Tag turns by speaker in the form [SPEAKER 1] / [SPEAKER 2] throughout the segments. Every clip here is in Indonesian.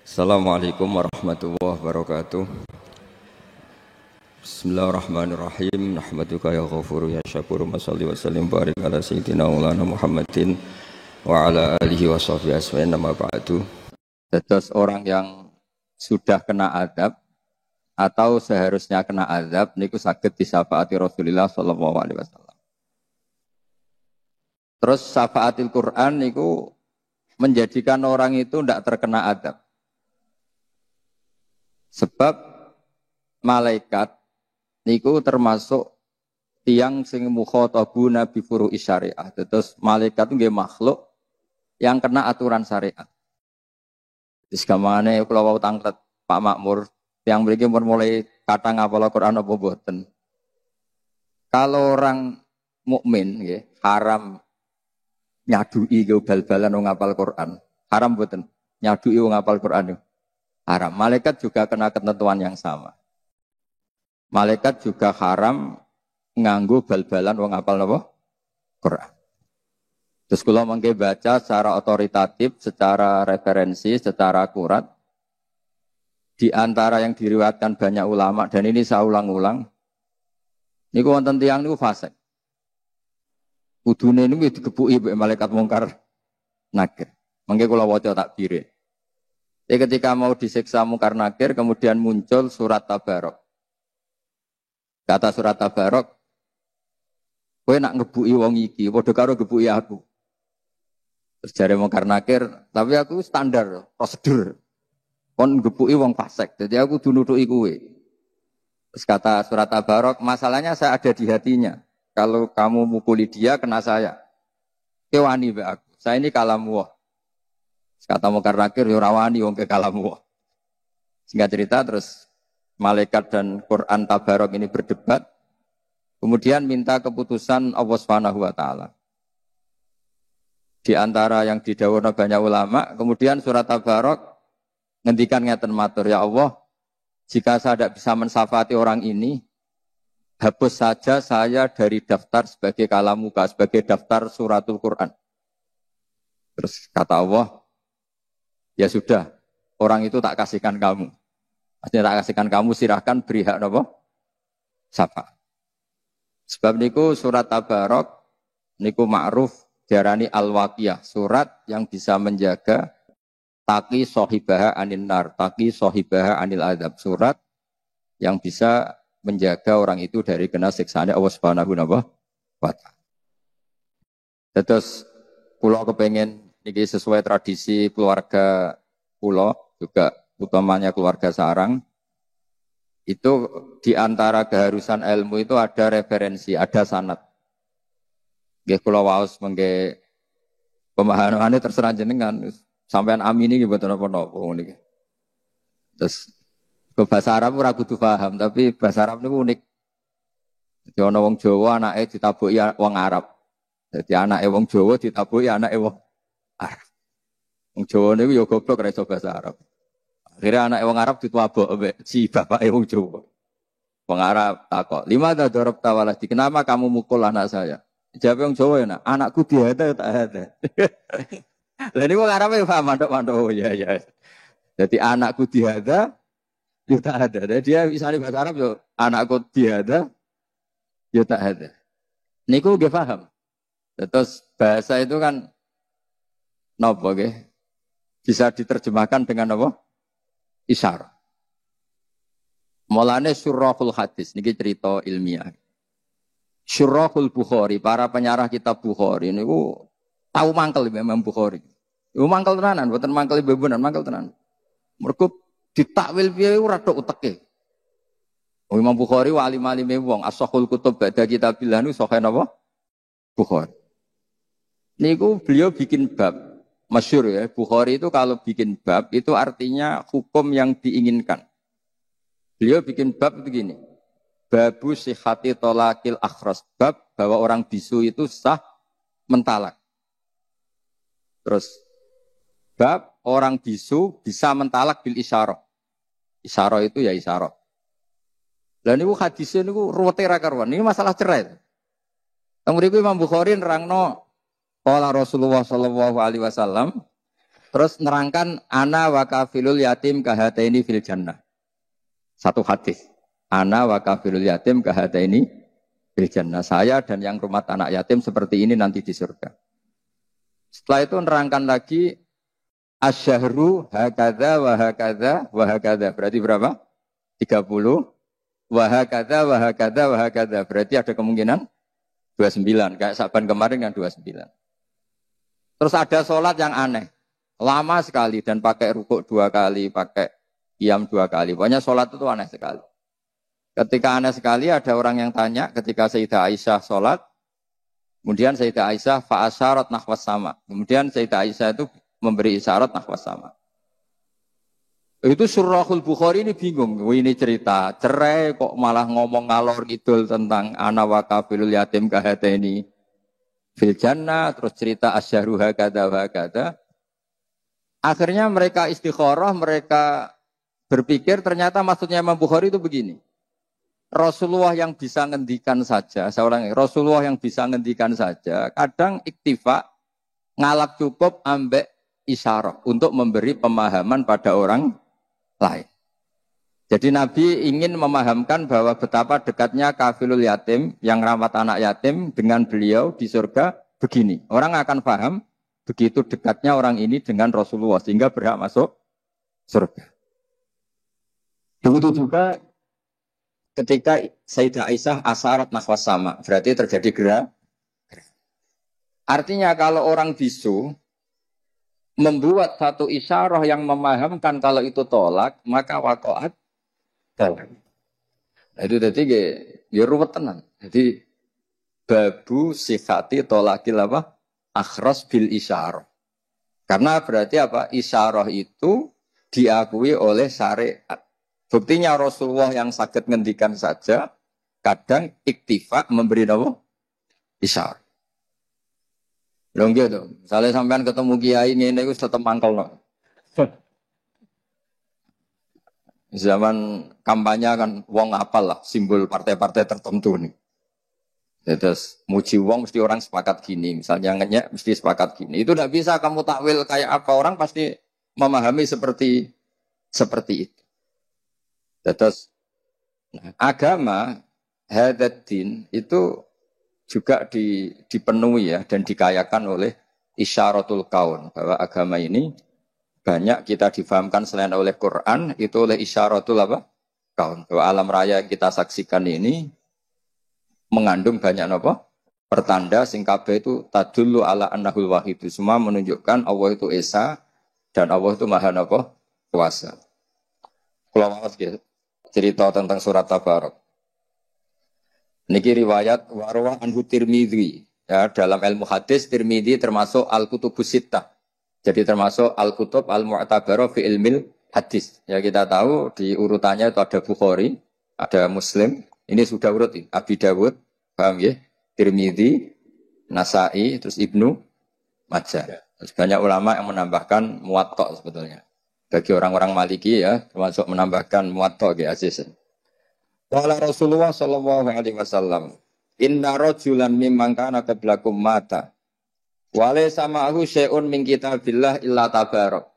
[SPEAKER 1] Assalamualaikum warahmatullahi wabarakatuh. Bismillahirrahmanirrahim. Nahmaduka ya ghafuru ya syakuru. Mashalli wa sallim barik ala sayyidina maulana Muhammadin wa ala alihi wa sahbihi asma'in nama ba'du. Tetes orang yang sudah kena adab atau seharusnya kena adab niku saged disyafaati Rasulullah sallallahu alaihi wasallam. Terus syafaatil Quran niku menjadikan orang itu tidak terkena adab. Sebab malaikat niku termasuk tiang sing mukhatabuna bi furu'i syariah. Terus malaikat itu nggih makhluk yang kena aturan syariat. Wis gamane kula wau tanglet Pak Makmur, yang mriki mulai kata ngapal Quran apa mboten. Kalau orang mukmin nggih haram nyadui bal-balan wong ngapal Quran. Haram mboten? Nyadui wong ngapal Quran. Haram. Malaikat juga kena ketentuan yang sama. Malaikat juga haram nganggo bal-balan wong hafal napa? Quran. Terus kula mengke baca secara otoritatif, secara referensi, secara akurat di antara yang diriwayatkan banyak ulama dan ini saya ulang-ulang. Niku wonten tiyang niku fasik. Kudune niku digebuki mbek malaikat mungkar nakir. Mengke kula waca takbire. Ketika mau disiksa mungkar nakir, kemudian muncul surat Tabarok. Kata surat Tabarok, kowe nak ngebuki wong iki, padha karo ngebuki aku. Terus jare mungkar nakir, tapi aku standar, prosedur. Kon ngebuki wong fasik, jadi aku dunutuki kowe. Terus kata surat Tabarok, masalahnya saya ada di hatinya. Kalau kamu mukuli dia, kena saya. Kewani be aku. Saya ini kalamu. Kata mungkar nakir yo rawani wong ke kalamu. Singkat cerita terus malaikat dan Quran Tabarok ini berdebat. Kemudian minta keputusan Allah Subhanahu wa taala. Di antara yang didhawuhna banyak ulama, kemudian surat Tabarok ngendikan ngeten matur, ya Allah, jika saya tidak bisa mensyafaati orang ini, hapus saja saya dari daftar sebagai kalamuka, sebagai daftar suratul Quran. Terus kata Allah, ya sudah, orang itu tak kasihkan kamu. Maksudnya tak kasihkan kamu, silahkan beri hak apa? Syafaat. Sebab niku surat Tabarok, niku ma'ruf diarani al-waqiyah. Surat yang bisa menjaga taqi sohibaha anil nar, taqi sohibaha anil adab. Surat yang bisa menjaga orang itu dari kena siksaan Allah Subhanahu wa ta'ala. Terus kula kepengen ini sesuai tradisi keluarga pulau, juga utamanya keluarga sarang. Itu di antara keharusan ilmu itu ada referensi, ada sanad. Nggih kula waos mengke pemahamanane terserah jenengan. Sampean amini nggih mboten napa-napa niki. Terus ke bahasa Arab ora kudu paham, tapi bahasa Arab niku unik. Jadi ana wong Jawa anake ditabuki wong Arab. Jadi anake wong Jawa ditabuki anake wong Arab. Wong Jawa niku ya goblok ora iso bahasa Arab. Akhirnya anak wong Arab dituabok mbek si bapake wong Jawa. Wong Arab takok, "Lima ta darabta waladi? Kenapa kamu mukul anak saya?" Jawab wong Jawa ya, "Anakku dihada tak ada." Lah niku wong Arab ya paham mantuk-mantuk. Oh ya ya. Jadi anakku dihada ya tak ada. Jadi dia misalnya bahasa Arab yo anakku dihada ya tak ada. Niku nggih paham. Terus bahasa itu kan napa nggih? Bisa diterjemahkan dengan apa? Isyarah. Mulane syurahul hadis niki cerita ilmiah. Syurahul Bukhari, para penyarah kitab Bukhari niku tahu mangkel Imam Bukhari. Iku mangkel tenanan, mboten mangkel bebenan, mangkel tenan. Mergo ditakwil piye ora tok uteke. Imam Bukhari wali-walime wong, as-sahul kutub ba'da kitabillah niku sahih napa? Bukhari. Niku beliau bikin bab masyhur ya, Bukhari itu kalau bikin bab itu artinya hukum yang diinginkan. Beliau bikin bab begini. Babu sihhati tolakil akhras. Bab bahwa orang bisu itu sah mentalak. Terus bab orang bisu bisa mentalak bil isyarah. Isyarah itu ya isyarah. Lah niku hadisnya niku ruwete ra karuan. Ini masalah cerai. Kemudian Imam Bukhari nerangno qala Rasulullah sallallahu alaihi wasallam Terus nerangkan ana wa kafilul yatim kahataini fil jannah. Satu hadis. Ana wa kafilul yatim kahataini fil jannah. Saya dan yang rumah anak yatim seperti ini nanti di surga. Setelah itu nerangkan lagi asyahru hakadha wa hakadha wa hakadha. Berarti berapa? 30. Wa hakadha wa hakadha wa hakadha. Berarti ada kemungkinan 29. Kayak Saban kemarin kan 29. Terus ada sholat yang aneh. Lama sekali dan pakai rukuk 2 kali, pakai qiyam 2 kali. Pokoknya sholat itu aneh sekali. Ketika aneh sekali ada orang yang tanya ketika Sayyidah Aisyah sholat. Kemudian Sayyidah Aisyah fa'asyarat nahwas sama. Kemudian Sayyidah Aisyah itu memberi isyarat nahwas sama. Itu Surahul Bukhari ini bingung. Ini cerita cerai kok malah ngomong ngalor ngidul tentang ana wa kafilul yatim kahataini fil jannah. Terus cerita asyahru hakadha wa hakadha. Akhirnya mereka istikharah, mereka berpikir ternyata maksudnya Imam Bukhari itu begini. Rasulullah yang bisa ngendikan saja, seorang Rasulullah yang bisa ngendikan saja, kadang iktifa ngalap cukup ambek isyarah untuk memberi pemahaman pada orang lain. Jadi Nabi ingin memahamkan bahwa betapa dekatnya kafilul yatim yang rawat anak yatim dengan beliau di surga begini. Orang akan paham begitu dekatnya orang ini dengan Rasulullah sehingga berhak masuk surga. Begitu juga ketika Sayyidah Aisyah asyarat nahwas sama, berarti terjadi gerak. Artinya kalau orang bisu membuat satu isyarah yang memahamkan kalau itu tolak, maka waqa'at tolak. Nah, itu tadi ya ruwet tenan. Jadi babu sifati tolakil apa? Akhras bil isyarah. Karena berarti apa? Isyarah itu diakui oleh syariat. Buktinya Rasulullah yang sakit ngendikan saja, kadang iktifak memberi apa? Isyarah. Lho gitu. Misalnya sampean ketemu kiai ngene iku tetep mangkelno. Zaman kampanye kan wong apal lah simbol partai-partai tertentu nih. Terus muji wong mesti orang sepakat gini, misalnya ngenyek mesti sepakat gini. Itu tidak bisa kamu takwil kayak apa, orang pasti memahami seperti itu. Terus agama hadatin itu juga dipenuhi ya dan dikayakan oleh isyaratul kaun, bahwa agama ini banyak kita difahamkan selain oleh Quran, itu oleh isyaratul apa? Kaun. Bahwa alam raya yang kita saksikan ini mengandung banyak apa? Pertanda sing kabeh itu tadullu ala annahul wahid. Semua menunjukkan Allah itu esa dan Allah itu maha apa? Kuasa. Kalau mau cerita tentang surat Tabarok. Niki riwayat warwa anhu Tirmidzi. Ya, dalam ilmu hadis Tirmidzi termasuk al-kutubus sittah. Jadi termasuk al-kutub al-mu'tabarah fi ilmil hadis. Ya kita tahu di urutannya itu ada Bukhari, ada Muslim. Ini sudah urut Abi Dawud, paham ya? Tirmidzi, Nasa'i, terus Ibnu Majah. Terus banyak ulama yang menambahkan Muwatta sebetulnya. Bagi orang-orang Maliki ya, termasuk menambahkan Muwatta ya Aziz. Qala Rasulullah sallallahu alaihi wasallam, "Inna rajulan mimman kana qablakum mata. Wa laysa ma'ahu syai'un min kitabillah illa tabarak."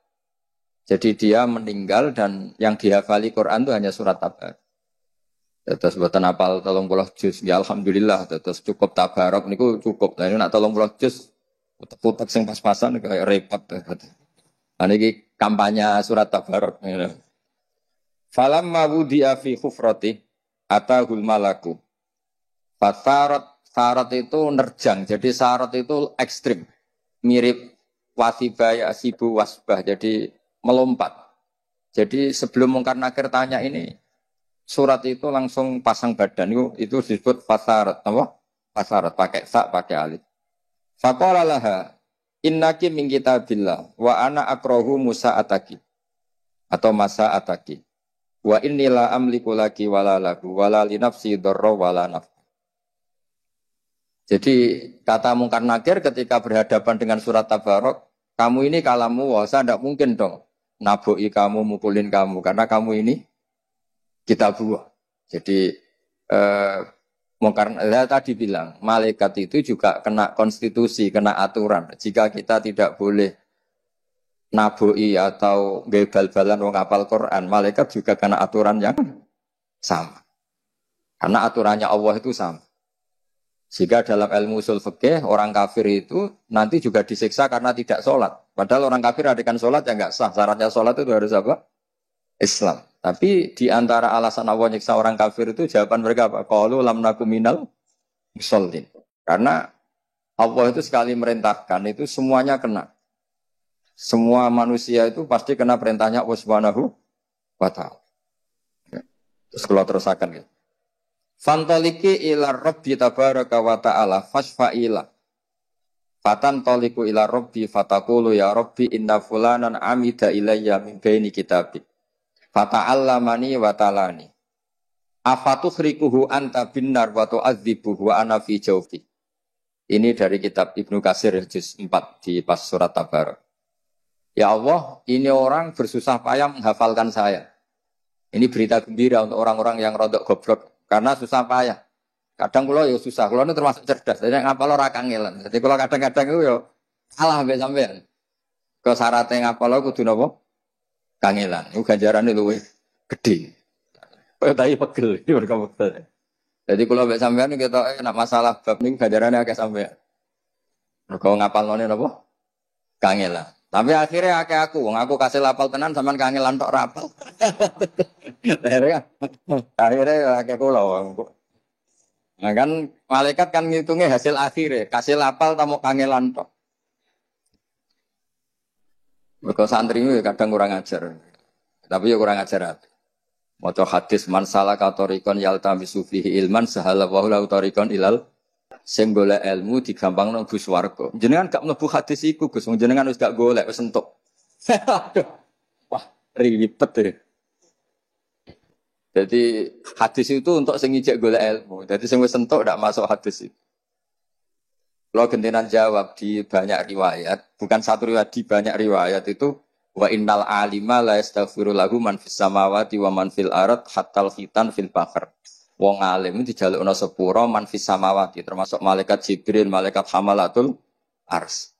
[SPEAKER 1] Jadi dia meninggal dan yang dihafali Quran itu hanya surat Tabarak. Terus buatan apal 30 juz, ya alhamdulillah. Terus cukup Tabarak niku cukup. Lah nak 30 juz utek-utek sing pas-pasan kayak repot. Nah niki kampanye surat Tabarak. Falamma wudi'a fi khufrati atahul malaku. Syarat itu nerjang. Jadi syarat itu ekstrim. Mirip wasibaya sibu wasbah. Jadi melompat. Jadi sebelum Mungkar Nakir tanya ini, surat itu langsung pasang badan. Itu disebut fasarat. Apa? Fasarat. Pakai sak, pakai alif. Faqala laha, innaki min kitabillah wa ana akrahu musa ataki. Atau masa ataki. Wa innila amliku laki wala lagu wala li nafsi dharra wala naf. Jadi kata Mungkar Nakir ketika berhadapan dengan surat Tabarok, kamu ini kalamu, wah saya tidak mungkin dong naboi kamu, mukulin kamu, karena kamu ini kita buah. Jadi Mungkar tadi bilang, malaikat itu juga kena konstitusi, kena aturan. Jika kita tidak boleh naboi atau nggih bal-balan wong hafal Quran, malaikat juga karena aturan yang sama. Karena aturannya Allah itu sama. Jika dalam ilmu usul fikih orang kafir itu nanti juga disiksa karena tidak sholat. Padahal orang kafir adakan sholat ya nggak sah. Syaratnya sholat itu harus apa? Islam. Tapi di antara alasan Allah nyiksa orang kafir itu jawaban mereka apa? Qalu lam nakum minal musallin. Karena Allah itu sekali merintahkan itu semuanya kena. Semua manusia itu pasti kena perintahnya Allah Subhanahu wa ta'ala. Terus kalau terusakan gitu. Fantoliki ila rabbi tabaraka wa ta'ala fasfa'ila. Fatan toliku ila rabbi fatakulu ya rabbi inna fulanan amida ilayya min baini kitabik. Fata'allamani wa ta'alani. Afatuhrikuhu anta binnar wa tu'adzibuhu wa ana fi jawfi. Ini dari kitab Ibnu Katsir juz 4 di pas surat Tabarak. Ya Allah, ini orang bersusah payah menghafalkan saya. Ini berita gembira untuk orang-orang yang rodok goblok. Karena susah payah. Kadang kula ya susah, kula ini termasuk cerdas. Jadi ngapal ora kangelan. Jadi kula kadang-kadang itu ya salah mbek sampean. Ke syaratnya ngapal kudu napa? Kangelan. Iku ganjarane luwih gedhe. Kaya tai pegel iki mergo pegel. Jadi kula mbek sampean kita nek masalah bab niku ganjarane akeh sampean. Mergo ngapalane napa? Kangelan. Tapi akhirnya akeh aku, ngaku kasih lapal tenan sampean kangelan tok rapal. Akhirnya akeh kula. Nah kan malaikat kan ngitungnya hasil akhir kasih lapal tamu kangelan tok. Mergo santri itu kadang kurang ajar. Tapi ya kurang ajar. Maca hadis man salaka tariqan yaltamisu fihi ilman sahala wa lahu tariqan ilal sing golek ilmu digampangno Gus warga. Jenengan gak mlebu hadis iku Gus, jenengan wis gak golek wis entuk. Wah, ribet ya. Jadi hadis itu untuk sing ijek golek ilmu. Jadi sing wis entuk ndak masuk hadis itu. Kalau gentenan jawab di banyak riwayat, bukan satu riwayat di banyak riwayat itu wa innal alima la yastaghfiru lahu man fis samawati wa man fil ard hatta khitan fil bahr. Wong alim dijalukna sepura man fis samawati termasuk malaikat Jibril, malaikat hamalatul ars.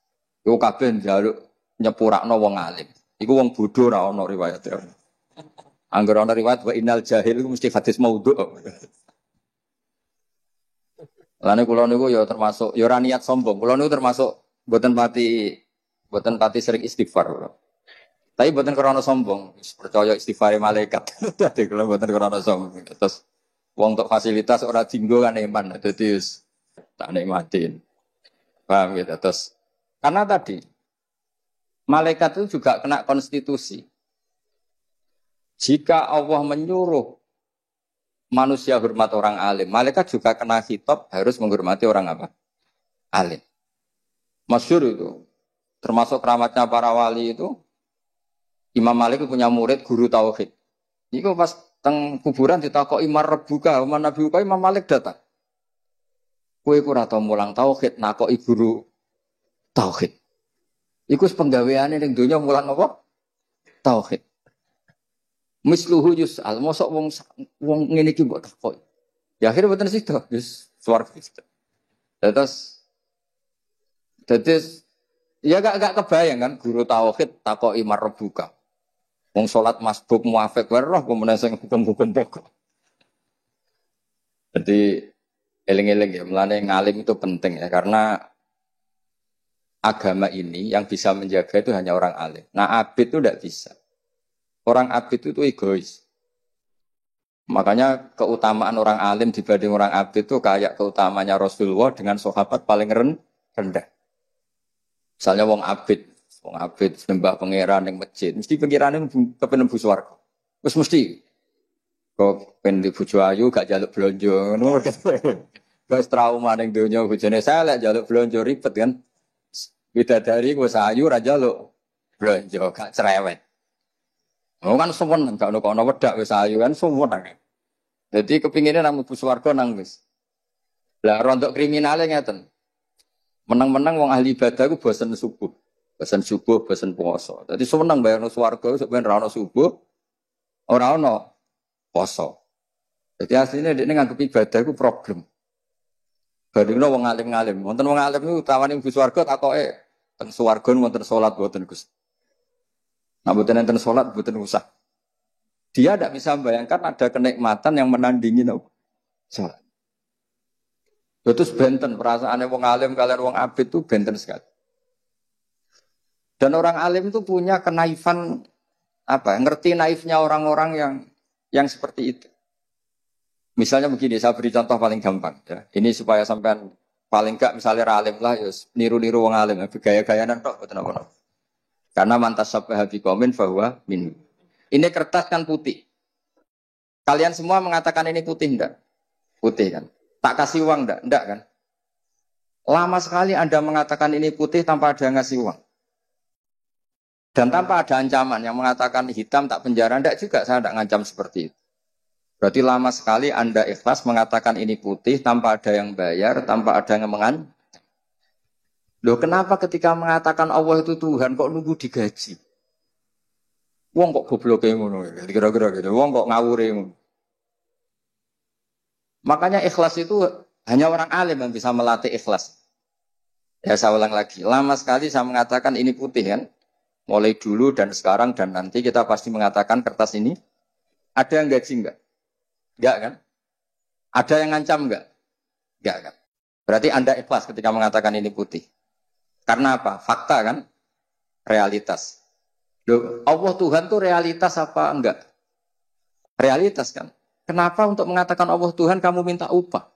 [SPEAKER 1] Iku kabeh njaluk nyepurakno wong alim. Iku wong bodho ora ana riwayate. Angger ana riwayat wa innal jahil iku mesti hadis maudhu. Lane kula niku ya termasuk ya ora niat sombong. Kula niku termasuk mboten pati sering istighfar. Tapi mboten krana sombong, percaya istighfare malaikat. Dadi kula mboten krana sombong. Terus wong untuk fasilitas ora dinggo kan iman. Dadi wis tak nikmatin. Paham gitu. Terus karena tadi malaikat itu juga kena konstitusi. Jika Allah menyuruh manusia hormat orang alim, malaikat juga kena khitab harus menghormati orang apa? Alim. Masyhur itu. Termasuk keramatnya para wali itu Imam Malik punya murid guru tauhid. Iku pas teng kuburan ditakoki marbuka, manabiuka Imam Malik datang. Kowe ora tau mulang tauhid nakoki guru tauhid. Iku penggaweane ning donya mulang apa? Tauhid. Misluhu yus'al, mosok wong ngene iki mbok takoki. Ya akhirnya mboten sida, wis swarga. Terus ya gak kebayang kan guru tauhid takoki marbuka. Wong salat masbuk muafik wae roh kemudian sing hukum-hukum pokok. Jadi eling-eling ya, melane ngalim itu penting ya karena agama ini yang bisa menjaga itu hanya orang alim. Nah, abid itu tidak bisa. Orang abid itu egois. Makanya keutamaan orang alim dibanding orang abid itu kayak keutamanya Rasulullah dengan sahabat paling rendah. Misalnya wong abid sembah pangeran yang masjid, mesti pangeran kepen mlebu swarga. Wis mesti. Kok pen di bojo ayu gak jaluk blonjo ngono. Wis trauma ning donya bojone selek jaluk blonjo ribet kan. Bidadari wis ayu ra jaluk blonjo gak cerewet. Oh kan suwen gak ono wedak wis ayu kan suwen. Jadi kepinginnya nang mlebu swarga nang wis. Lah rontok kriminale ngeten. Menang-menang wong ahli ibadah ku bosen subuh, bosen puasa. Dadi seneng bayarno swarga sampeyan ra ono subuh, ora ono poso. Jadi aslinya dekne nganggep ibadah ku problem. Bandingno wong alim-alim. Wonten wong alim niku tawani mlebu swarga takoke teng swarga wonten salat boten Gus. Nah, mboten enten salat, mboten usah. Dia tidak bisa membayangkan ada kenikmatan yang menandingi salat. Terus benten perasaannya wong alim kalian wong abid itu benten sekali. Dan orang alim itu punya kenaifan apa? Ngerti naifnya orang-orang yang seperti itu. Misalnya begini, saya beri contoh paling gampang. Ya. Ini supaya sampean paling enggak misalnya alim lah, ya niru-niru wong alim, gaya-gayaan tok betul apa. Karena mantas sabah biqaumin bahwa min. Ini kertas kan putih. Kalian semua mengatakan ini putih enggak? Putih kan. Tak kasih uang enggak? Enggak kan? Lama sekali Anda mengatakan ini putih tanpa ada yang ngasih uang. Dan tanpa ada ancaman yang mengatakan hitam tak penjara, enggak juga saya enggak ngancam seperti itu. Berarti lama sekali Anda ikhlas mengatakan ini putih tanpa ada yang bayar, tanpa ada yang mengancam. Loh kenapa ketika mengatakan Allah itu Tuhan kok nunggu digaji? Wong kok goblok ngono kira-kira gitu. Wong kok ngawure ngono. Makanya ikhlas itu hanya orang alim yang bisa melatih ikhlas. Ya saya ulang lagi. Lama sekali saya mengatakan ini putih kan. Mulai dulu dan sekarang dan nanti kita pasti mengatakan kertas ini ada yang gaji enggak? Enggak kan? Ada yang ngancam enggak? Enggak kan? Berarti Anda ikhlas ketika mengatakan ini putih. Karena apa? Fakta kan? Realitas. Loh, Allah Tuhan itu realitas apa enggak? Realitas kan? Kenapa untuk mengatakan Allah Tuhan kamu minta upah?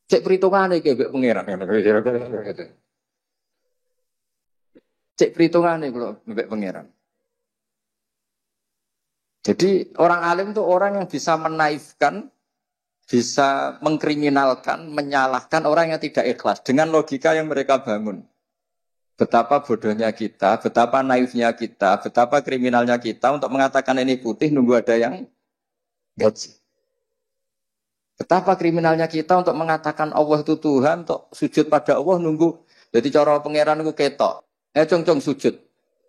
[SPEAKER 1] Cek perhitungannya kayak pengiran. Cek perhitungannya kalau mbek pangeran. Jadi orang alim itu orang yang bisa menaifkan, bisa mengkriminalkan, menyalahkan orang yang tidak ikhlas dengan logika yang mereka bangun. Betapa bodohnya kita, betapa naifnya kita, betapa kriminalnya kita untuk mengatakan ini putih nunggu ada yang gaji. Betapa kriminalnya kita untuk mengatakan Allah itu Tuhan, untuk sujud pada Allah nunggu. Jadi cara pangeran itu ketok. Cong sujud.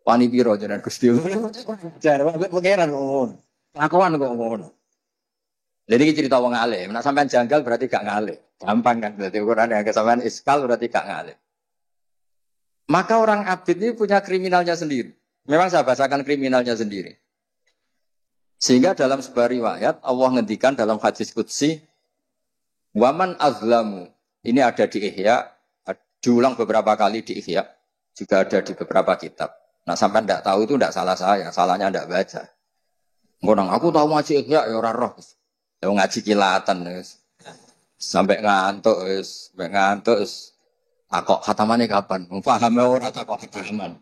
[SPEAKER 1] Wani piro jenengan Gusti. Jar pangeran ngono. Lakuan kok ngono. Jadi ini cerita wong alim. Nek sampean janggal berarti gak ngalim. Gampang kan berarti ukuran yang sampean iskal berarti gak ngalim. Maka orang abid ini punya kriminalnya sendiri. Memang saya bahasakan kriminalnya sendiri. Sehingga dalam sebuah riwayat Allah ngendikan dalam hadis qudsi waman azlamu. Ini ada di Ihya, diulang beberapa kali di Ihya, juga ada di beberapa kitab. Nah sampai tidak tahu itu tidak salah saya, salahnya tidak baca. Ngomong aku tahu ngaji Ihya ya ora roh. Ya ngaji kilatan guys. Sampai ngantuk guys, sampai ngantuk guys. Takok khatamane kapan? Pahame ora takok khataman.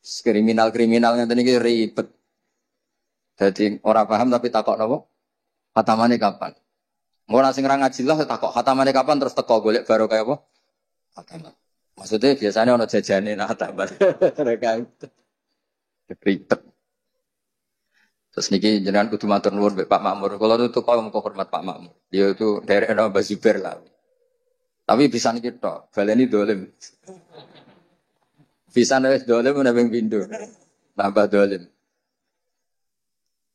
[SPEAKER 1] Kriminal-kriminalnya tadi ribet. Jadi orang paham tapi takok napa? Khatamane kapan? Ora sing ra ngaji lah takok khatamane kapan terus teko golek baru kaya apa? Khataman. Maksudnya biasanya ono jajane nak khataman. Mereka ribet. Terus niki jenengan kudu matur nuwun mbek Pak Makmur. Kalau itu kau mau hormat Pak Makmur. Dia itu daerah Mbak Zubair lah. Tapi bisa niki tok, baleni dolim. Bisa nek dolim menapa pindho. Nambah dolim.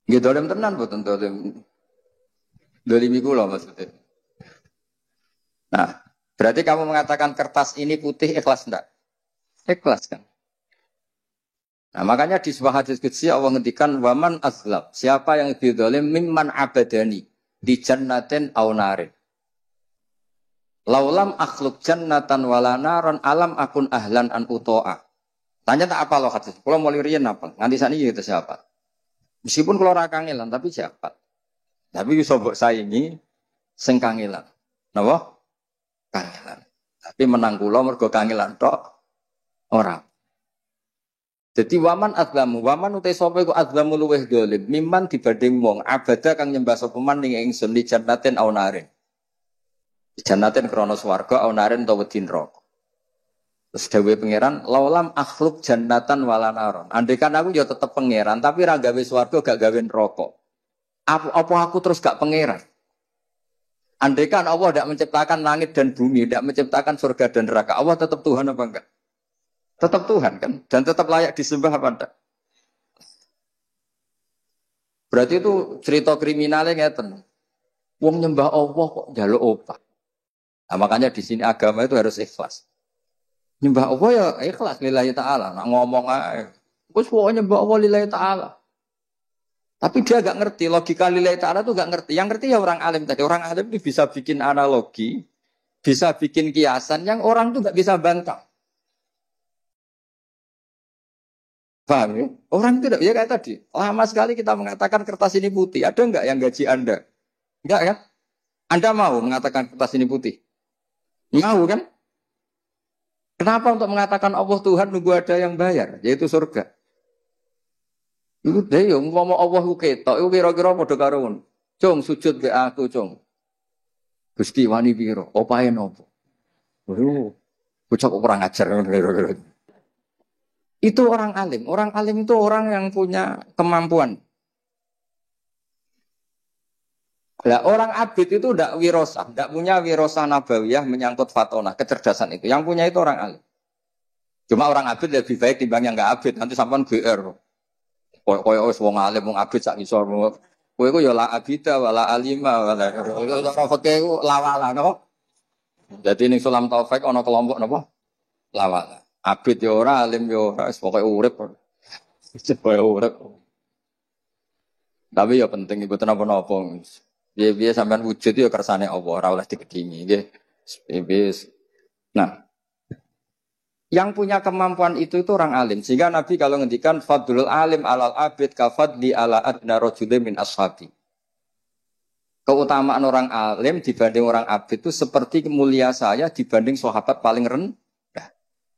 [SPEAKER 1] Nggih dolim tenan mboten dolim. Dolim iku lho maksudnya. Nah, berarti kamu mengatakan kertas ini putih ikhlas enggak? Ikhlas kan? Nah, makanya di sebuah hadis qudsi Allah ngendikan waman azlab. Siapa yang didolim mimman abadani di jannatin aw narin. Laulam akhluk jannatan wala naron alam akun ahlan an uto'a. Tanya tak apa loh hadis. Kalau mau lirian apa? Nganti sani itu siapa? Meskipun kalau ora kangelan tapi siapa? Tapi iso mbok saingi sing kangelan. Napa? Kangelan. Tapi menang kula mergo kangelan tok ora. Jadi waman azlamu, waman utai sapa iku azlamu luweh dolim, mimman dibanding wong abada kang nyembah sapa man ning ingsun li jannatin aw narin. Jannatin krana swarga aw narin utawa wedi neraka. Terus dawuhe pangeran, laulam akhluk jannatan wala naron. Andekan aku ya tetep pangeran, tapi ra gawe swarga gak gawe neraka. Apa aku terus gak pangeran? Andekan Allah tidak menciptakan langit dan bumi, tidak menciptakan surga dan neraka, Allah tetap Tuhan apa enggak? Tetap Tuhan kan? Dan tetap layak disembah apa enggak? Berarti itu cerita kriminalnya ngeten. Wong nyembah Allah kok njaluk opah. Nah, makanya di sini agama itu harus ikhlas. Nyembah Allah ya ikhlas lillahi ta'ala. Nak ngomong aja. Wes pokoknya mbok Allah lillahi ta'ala. Tapi dia gak ngerti, logika lillahi ta'ala tuh gak ngerti. Yang ngerti ya orang alim tadi. Orang alim itu bisa bikin analogi, bisa bikin kiasan yang orang tuh gak bisa bantah. Paham ya? Orang itu tidak, ya kayak tadi. Lama sekali kita mengatakan kertas ini putih. Ada enggak yang gaji Anda? Enggak kan? Anda mau mengatakan kertas ini putih? Mau kan? Kenapa untuk mengatakan Allah Tuhan nunggu ada yang bayar? Yaitu surga. Itu deh, ngomong Allah ketok, itu kira-kira padha karo ngono. Cung sujud be aku, cung. Gusti wani piro? Opae nopo? Bocah kurang ajar kira-kira. Itu orang alim. Orang alim itu orang yang punya kemampuan. Nah, orang abid itu tidak wirosah, tidak punya wirosah nabawiyah menyangkut fatonah, kecerdasan itu. Yang punya itu orang alim. Cuma orang abid lebih baik timbang yang nggak abid. Nanti sampean GR. Koyo wis wong alim wong abid sak isor. Kowe iku ya la abida wala alima wala ora fakih lawala napa. Jadi ning Sulam Taufik ana kelompok napa? Lawala. Abid ya ora alim ya ora wis pokoke urip. Pokoke urip. Tapi ya penting ibu napa-napa. Piye-piye sampean wujud ya kersane Allah ora oleh digedhingi nggih. Nah, yang punya kemampuan itu orang alim. Sehingga Nabi kalau ngendikan fadlul alim alal abid kafadli ala adna rajulin min ashabi. Keutamaan orang alim dibanding orang abid itu seperti mulia saya dibanding sahabat paling rendah.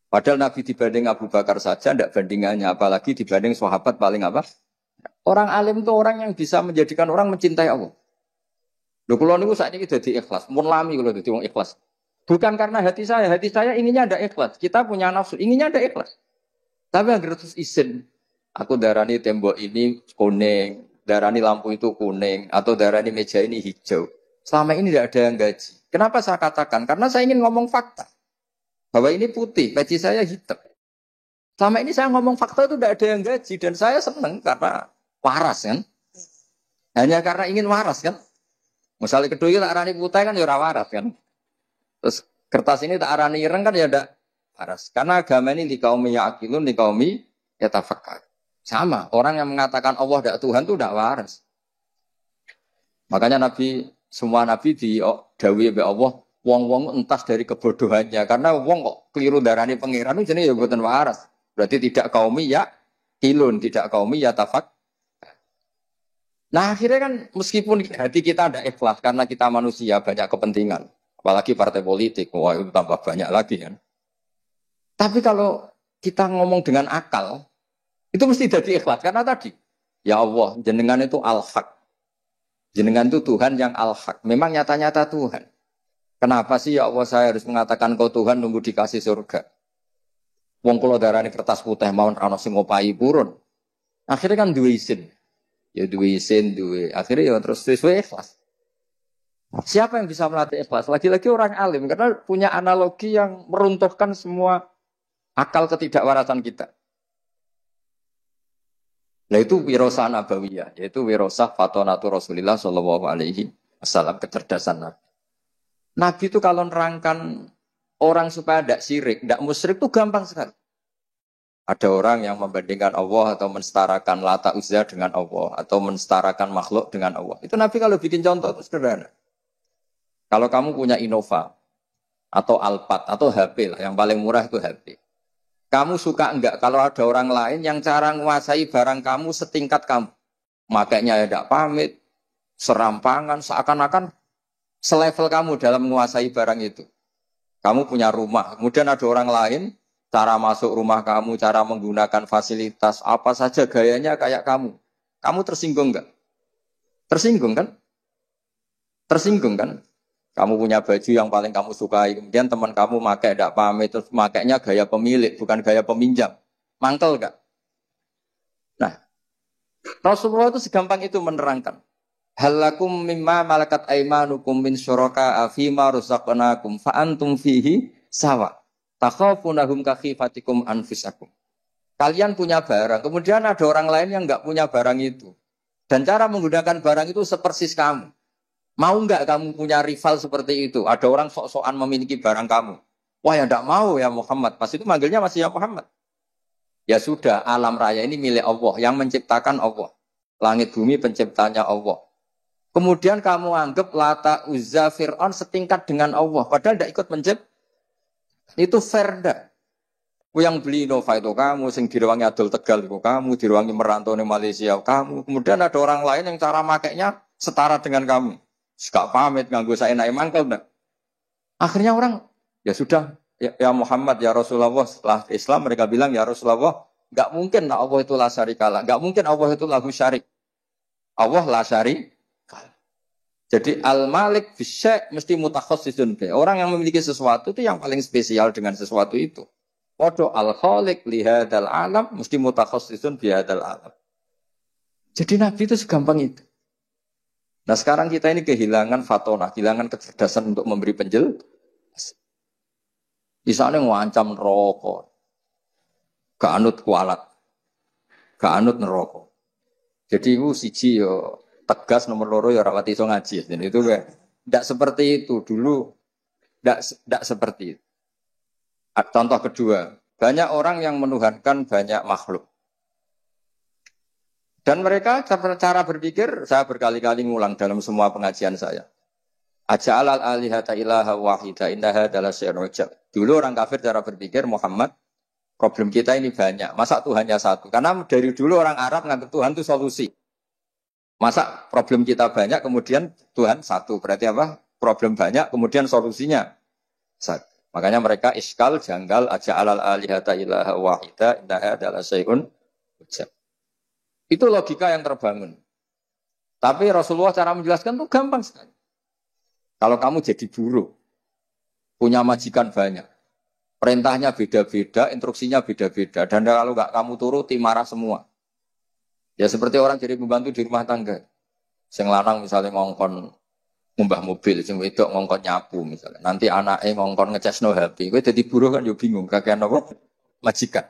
[SPEAKER 1] Padahal Nabi dibanding Abu Bakar saja tidak bandingannya, apalagi dibanding sahabat paling apa? Orang alim itu orang yang bisa menjadikan orang mencintai Allah. Lho kula niku sakniki dadi ikhlas, mun lami kula dadi wong ikhlas. Bukan karena hati saya inginnya ada ikhlas. Kita punya nafsu, inginnya ada ikhlas. Tapi agar terus izin, aku darani tembok ini kuning, darani lampu itu kuning, atau darani meja ini hijau. Selama ini tidak ada yang gaji. Kenapa saya katakan? Karena saya ingin ngomong fakta. Bahwa ini putih, peci saya hitam. Selama ini saya ngomong fakta itu tidak ada yang gaji. Dan saya senang karena waras kan. Hanya karena ingin waras kan. Misalnya kedua tak arani putih kan ya waras kan. Terus kertas ini tak arani ireng kan ya ada waras. Karena agama ini di kaum ya'qilun, di kaum yatafakkar. Sama, orang yang mengatakan Allah tidak Tuhan itu tidak waras. Makanya semua nabi di dawuhi oleh Allah, wong-wong entas dari kebodohannya. Karena wong kok keliru darani pangeran itu jenis ya bukan waras. Berarti tidak kaum ya'qilun, tidak kaum yatafakkar. Nah akhirnya kan meskipun hati kita ada ikhlas karena kita manusia banyak kepentingan. Apalagi partai politik, wah itu tambah banyak lagi kan. Tapi kalau kita ngomong dengan akal, itu mesti jadi ikhlas. Karena tadi, ya Allah, jenengan itu al-haq. Jenengan itu Tuhan yang al-haq. Memang nyata-nyata Tuhan. Kenapa sih ya Allah saya harus mengatakan kau Tuhan nunggu dikasih surga? Wong kula darani kertas putih mawon ana sing ngopahi purun. Akhirnya kan duwe izin. Ya duwe izin, duwe. Akhirnya ya terus sesuai ikhlas. Siapa yang bisa melatih ikhlas? Lagi-lagi orang alim. Karena punya analogi yang meruntuhkan semua akal ketidakwarasan kita. Nah itu wirosah nabawiyah. Yaitu wirosah fatonatu Rasulillah SAW. Kecerdasan Nabi. Nabi itu kalau nerangkan orang supaya tidak syirik, tidak musyrik itu gampang sekali. Ada orang yang membandingkan Allah atau mensetarakan Lata Uzza dengan Allah. Atau mensetarakan makhluk dengan Allah. Itu Nabi kalau bikin contoh itu sederhana. Kalau kamu punya Innova atau Alphard atau HP lah, yang paling murah itu HP. Kamu suka enggak kalau ada orang lain yang cara menguasai barang kamu setingkat kamu? Makanya ya tidak pamit, serampangan, seakan-akan selevel kamu dalam menguasai barang itu. Kamu punya rumah, kemudian ada orang lain, cara masuk rumah kamu, cara menggunakan fasilitas, apa saja gayanya kayak kamu. Kamu tersinggung enggak? Tersinggung kan? Tersinggung kan? Kamu punya baju yang paling kamu sukai, kemudian teman kamu pakai tidak pamit, terus makainya gaya pemilik, bukan gaya peminjam. Mangkel enggak? Nah, Rasulullah itu segampang itu menerangkan. Halakum mimma malakat aimanukum min syuraka afima rusaqnakum fa antum fihi sawa. Takhafunahum kakhifatikum anfusakum. Kalian punya barang, kemudian ada orang lain yang enggak punya barang itu. Dan cara menggunakan barang itu sepersis kamu. Mau enggak kamu punya rival seperti itu? Ada orang sok-sokan memiliki barang kamu. Wah ya enggak mau ya Muhammad. Pas itu manggilnya masih ya Muhammad. Ya sudah, alam raya ini milik Allah, yang menciptakan Allah. Langit bumi penciptanya Allah. Kemudian kamu anggap Lata, Uzza, Fir'aun setingkat dengan Allah. Padahal tidak ikut mencipt. Itu fair dah. Yang beli Innova itu kamu, sing direwangi Adol Tegal itu kamu, direwangi merantau di Malaysia kamu. Kemudian ada orang lain yang cara makainya setara dengan kamu. Gak pamit, nganggo saya naik mangkel. Enggak. Akhirnya orang, ya sudah, ya Muhammad, ya Rasulullah. Setelah Islam mereka bilang, ya Rasulullah, gak mungkin Allah itu la syarikalah. Gak mungkin Allah itu lahu syarik. Allah la syarik. Jadi al-malik bisyai mesti mutakhassisun. Orang yang memiliki sesuatu itu yang paling spesial dengan sesuatu itu. Podo al-khaliq lihadal alam mesti mutakhassisun bihadal alam. Jadi Nabi itu segampang itu. Nah sekarang kita ini kehilangan fatona, kehilangan kecerdasan untuk memberi penjelasan. Misalnya ngancam neraka, gak anut kualat, gak anut neraka. Jadi itu siji yo tegas nomor loro ya rawat iso ngaji. Dan itu tidak seperti itu dulu, tidak seperti itu. Contoh kedua, banyak orang yang menuhankan banyak makhluk. Dan mereka cara berpikir, saya berkali-kali ngulang dalam semua pengajian saya. Aja'alal alihata ilaha wahida indaha adalah syai'un ujab. Dulu orang kafir cara berpikir, Muhammad, problem kita ini banyak. Masa Tuhannya satu? Karena dari dulu orang Arab nganggap Tuhan itu solusi. Masa problem kita banyak, kemudian Tuhan satu. Berarti apa? Problem banyak, kemudian solusinya satu. Makanya mereka iskal, janggal, aja'alal alihata ilaha wahida, indaha adalah syai'un ujab. Itu logika yang terbangun. Tapi Rasulullah cara menjelaskan itu gampang sekali. Kalau kamu jadi buruh, punya majikan banyak, perintahnya beda-beda, instruksinya beda-beda, dan kalau nggak kamu turuti marah semua. Ya seperti orang jadi pembantu di rumah tangga. Sing lanang misalnya ngongkon ngumbah mobil, sing wedok ngongkon nyapu misalnya. Nanti anaknya ngongkon ngecasno HP. Kowe dadi buruh kan yo bingung, kakean apa? Majikan.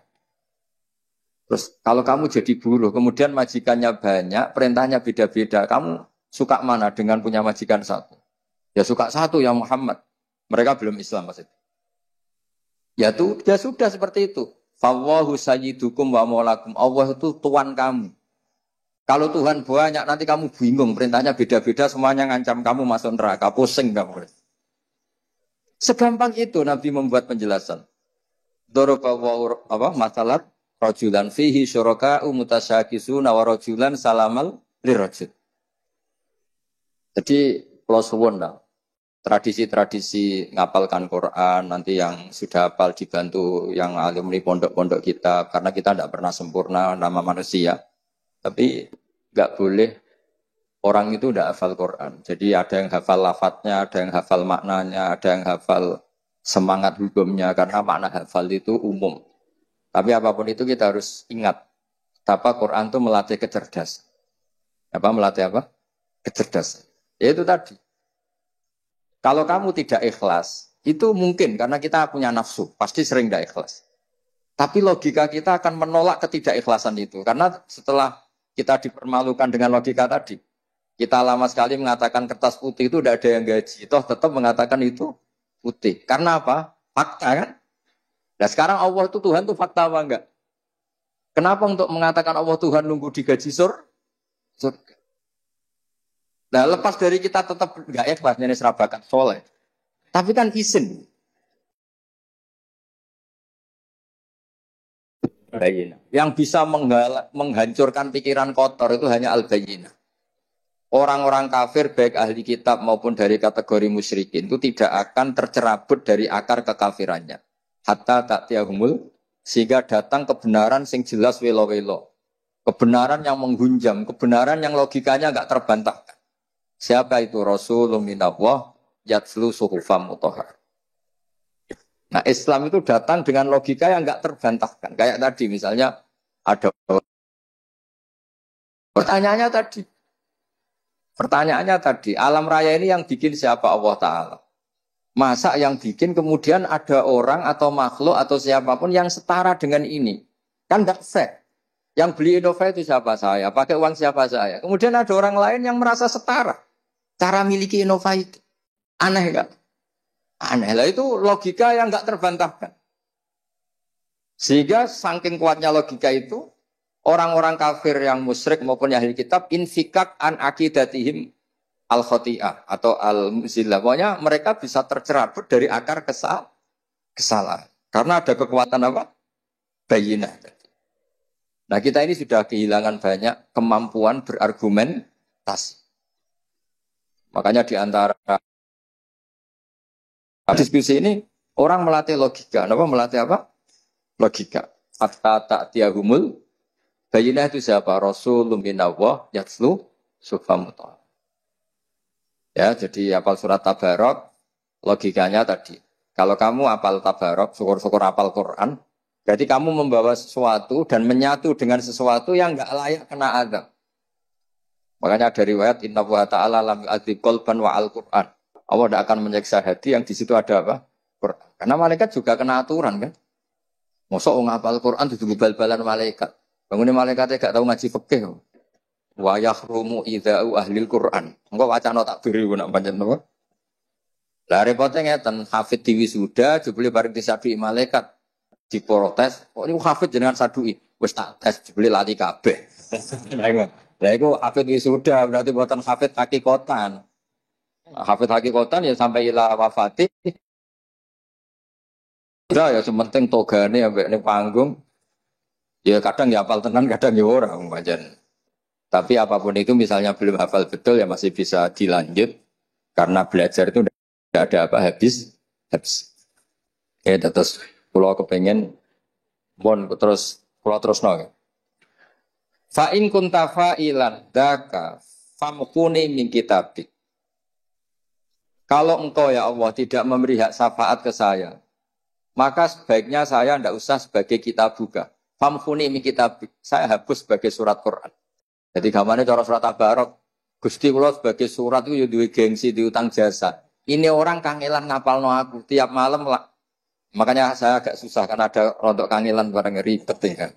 [SPEAKER 1] Terus kalau kamu jadi buruh, kemudian majikannya banyak, perintahnya beda-beda, kamu suka mana dengan punya majikan satu? Ya suka satu ya Muhammad. Mereka belum Islam maksudnya. Ya sudah seperti itu. Fallahu sayyidukum wa maulakum. Allah itu tuan kamu. Kalau Tuhan banyak, nanti kamu bingung. Perintahnya beda-beda, semuanya ngancam kamu masuk neraka. Pusing kamu. Segampang itu Nabi membuat penjelasan. Dorobawa apa masalah rajulan fihi syuraka'u mutasyakisuna wa rajulan salamal lirajul. Jadi kalau suwun lah. Tradisi-tradisi ngapalkan Quran, nanti yang sudah hafal dibantu yang alumni pondok-pondok kita. Karena kita tidak pernah sempurna nama manusia. Tapi nggak boleh orang itu tidak hafal Quran. Jadi ada yang hafal lafadznya, ada yang hafal maknanya, ada yang hafal semangat hukumnya. Karena makna hafal itu umum. Tapi apapun itu kita harus ingat. Apa Quran itu melatih kecerdasan. Apa melatih apa? Kecerdasan. Ya itu tadi. Kalau kamu tidak ikhlas, itu mungkin karena kita punya nafsu. Pasti sering tidak ikhlas. Tapi logika kita akan menolak ketidakikhlasan itu. Karena setelah kita dipermalukan dengan logika tadi. Kita lama sekali mengatakan kertas putih itu tidak ada yang gaji. Toh tetap mengatakan itu putih. Karena apa? Fakta kan? Nah sekarang Allah itu Tuhan itu fakta apa enggak? Kenapa untuk mengatakan Allah Tuhan nunggu digaji surga? Nah lepas dari kita tetap enggak ikhlas ini serabakan soleh. Tapi kan izin. Yang bisa menghancurkan pikiran kotor itu hanya al-bayyinah. Orang-orang kafir baik ahli kitab maupun dari kategori musyrikin itu tidak akan tercerabut dari akar kekafirannya. Hatta ta'tiyahumul sehingga datang kebenaran sing jelas welo-welo. Kebenaran yang menghunjam, kebenaran yang logikanya enggak terbantahkan. Siapa itu? Rasulun minallah yatslu suhufam mutahhar. Nah Islam itu datang dengan logika yang enggak terbantahkan. Kayak tadi misalnya ada pertanyaannya tadi, alam raya ini yang bikin siapa? Allah Ta'ala. Masa yang bikin kemudian ada orang atau makhluk atau siapapun yang setara dengan ini? Kan enggak fair. Yang beli Innova itu siapa? Saya. Pakai uang siapa? Saya. Kemudian ada orang lain yang merasa setara. Cara miliki Innova itu. Aneh enggak? Aneh lah itu logika yang enggak terbantahkan. Sehingga saking kuatnya logika itu, orang-orang kafir yang musyrik maupun ahli kitab infikak an akidatihim al-khoti'ah atau al-muzillah. Pokoknya mereka bisa tercerabut dari akar kesalahan. Karena ada kekuatan apa? Bayinah. Nah kita ini sudah kehilangan banyak kemampuan berargumentasi. Makanya di antara diskusi ini orang melatih logika. Kenapa melatih apa? Logika. Hatta ta'tiyahumul bayinah itu siapa? Rasulun minallah yatslu sufamuta. Ya, jadi apal surat Tabarok, logikanya tadi. Kalau kamu apal Tabarok, syukur-syukur apal Quran, berarti kamu membawa sesuatu dan menyatu dengan sesuatu yang enggak layak kena azab. Makanya dari riwayat Inna wa ta'ala lam yu'adzib qalban wa al-Quran. Allah tidak akan menyiksa hati yang di situ ada apa? Quran. Karena malaikat juga kena aturan kan. Mosok ngapal Quran itu bal-balan malaikat. Bangunin malaikatnya gak tahu ngaji fikih. Wa yahrumu idza'u ahlil Quran. Engko wacana tak beri nak pancen napa? Lah repote ngeten, hafid diwisuda jebule bareng disadui malaikat diprotes. Kok niku hafid jenengan sadui? Wis tak tes jebule lali kabeh. Lah iku hafid wisuda berarti buatan hafid hakikatan. Hafid hakikatan ya sampai ila wafati. Udah ya sementing togane ambek ning panggung. Ya kadang ya hafal tenan, kadang ya ora pancen. Tapi apapun itu misalnya belum hafal betul ya masih bisa dilanjut karena belajar itu tidak ada apa habis. Ya terus kalau kepengen terus no. Fa in kunta fa'ilan daka famkuni min kitabik. Kalau engkau ya Allah tidak memberi hak syafaat ke saya, maka sebaiknya saya tidak usah sebagai kitabuka. Famkuni min kitabik. Saya hapus sebagai surat Quran. Jadi gamane cara surat Tabarok, Gusti kula sebagai surat itu ya duwe gengsi diutang jasa. Ini orang kangelan ngapalno aku tiap malam lah. Makanya saya agak susah kan ada rontok kangelan bareng ribet ya.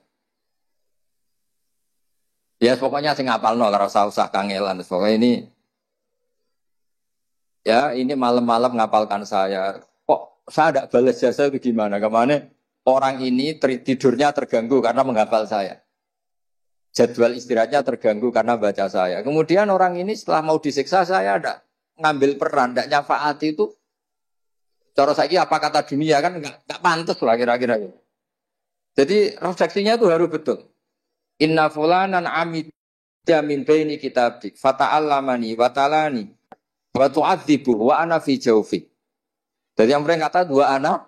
[SPEAKER 1] Ya pokoknya sing ngapalno ora usah kangelan. Pokoknya ini ya ini malam-malam ngapalkan saya. Kok saya tidak balas jasa itu gimana? Kemana orang ini tidurnya terganggu karena menghafal saya. Jadwal istirahatnya terganggu karena baca saya. Kemudian orang ini setelah mau disiksa saya ada ngambil peran, tidak nyafaati itu. Cara saya apa kata dunia kan nggak pantas lah kira-kira. Jadi refleksinya itu harus betul. Inna fulanan amida min baini kitabik fata'allamani wa talani wa tu'adzibu wa ana fi jawfi. Jadi yang mereka kata dua anak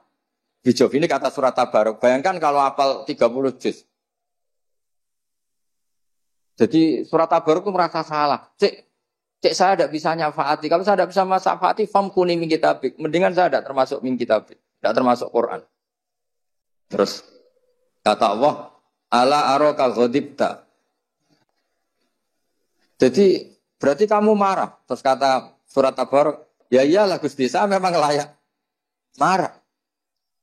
[SPEAKER 1] fi jawfi ini kata surat Tabarok. Bayangkan kalau hafal 30 juz. Jadi surat Tabarok itu merasa salah. Cek saya tidak bisa nyafaati. Kalau saya tidak bisa nyafaati, famkuni min kitabik. Mendingan saya tidak termasuk min kitabik. Tidak termasuk Quran. Terus kata Allah, ala aroka ghadibta. Jadi berarti kamu marah. Terus kata surat Tabarok, ya iyalah Gusti, saya memang layak marah.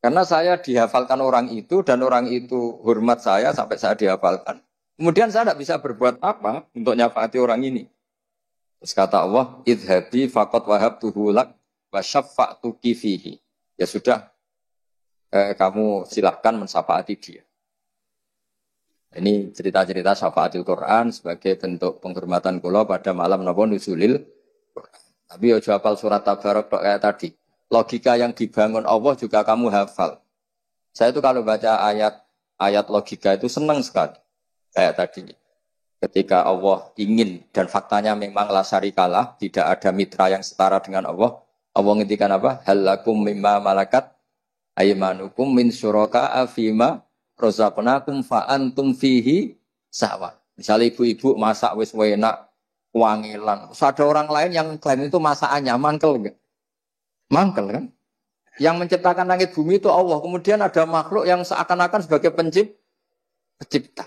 [SPEAKER 1] Karena saya dihafalkan orang itu dan orang itu hormat saya sampai saya dihafalkan. Kemudian saya tidak bisa berbuat apa untuk nyafaati orang ini. Terus kata Allah, idhabi faqad wahabtuhu lak wa syaffa'tuki fihi. Ya sudah, kamu silahkan mensyafaati dia. Ini cerita-cerita syafaatil Quran sebagai bentuk penghormatan kula pada malam napa nuzulil Quran. Tapi ya hafal surat Tabarok kayak tadi. Logika yang dibangun Allah juga kamu hafal. Saya itu kalau baca ayat logika itu senang sekali. Kayak tadi. Ketika Allah ingin dan faktanya memang la syarikalah, tidak ada mitra yang setara dengan Allah. Allah ngendikan apa? Hal lakum mimma malakat aymanukum min syuraka'a fima razaqnakum fa antum fihi sawa. Misalnya ibu-ibu masak wis enak, wangilan. Terus ada orang lain yang klaim itu masakannya mangkel enggak? Mangkel kan? Yang menciptakan langit bumi itu Allah. Kemudian ada makhluk yang seakan-akan sebagai pencipta.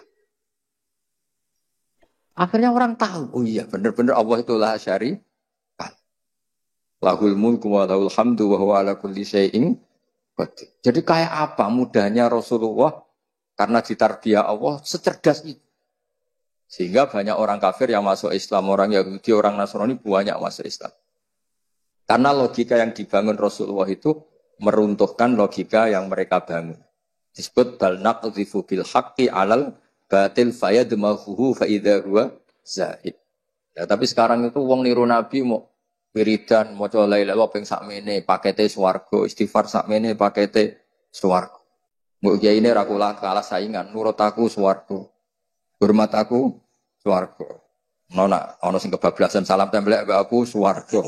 [SPEAKER 1] Akhirnya orang tahu, oh iya benar-benar Allah itulah syarikah. Lahul mulku wa lahul hamdu wa huwa ala kulli syai'in qadir. Jadi kayak apa mudahnya Rasulullah karena ditarbiyah Allah secerdas itu. Sehingga banyak orang kafir yang masuk Islam, orang Yahudi, orang Nasrani banyak masuk Islam. Karena logika yang dibangun Rasulullah itu meruntuhkan logika yang mereka bangun. Disebut bal naqdhifu bil haqqi 'alal batil fayadmaghuhu fa idza huwa zahid. Ya, tapi sekarang itu wong niru Nabi mau wiridan maca la ilaha illallah ping sakmene pakete swarga, istighfar sakmene pakete swarga. Mbok kiai ini ra kalah saingan, nurut aku swarga. Hormat aku swarga. Ana sing kebablasan salam templek mbak aku swarga.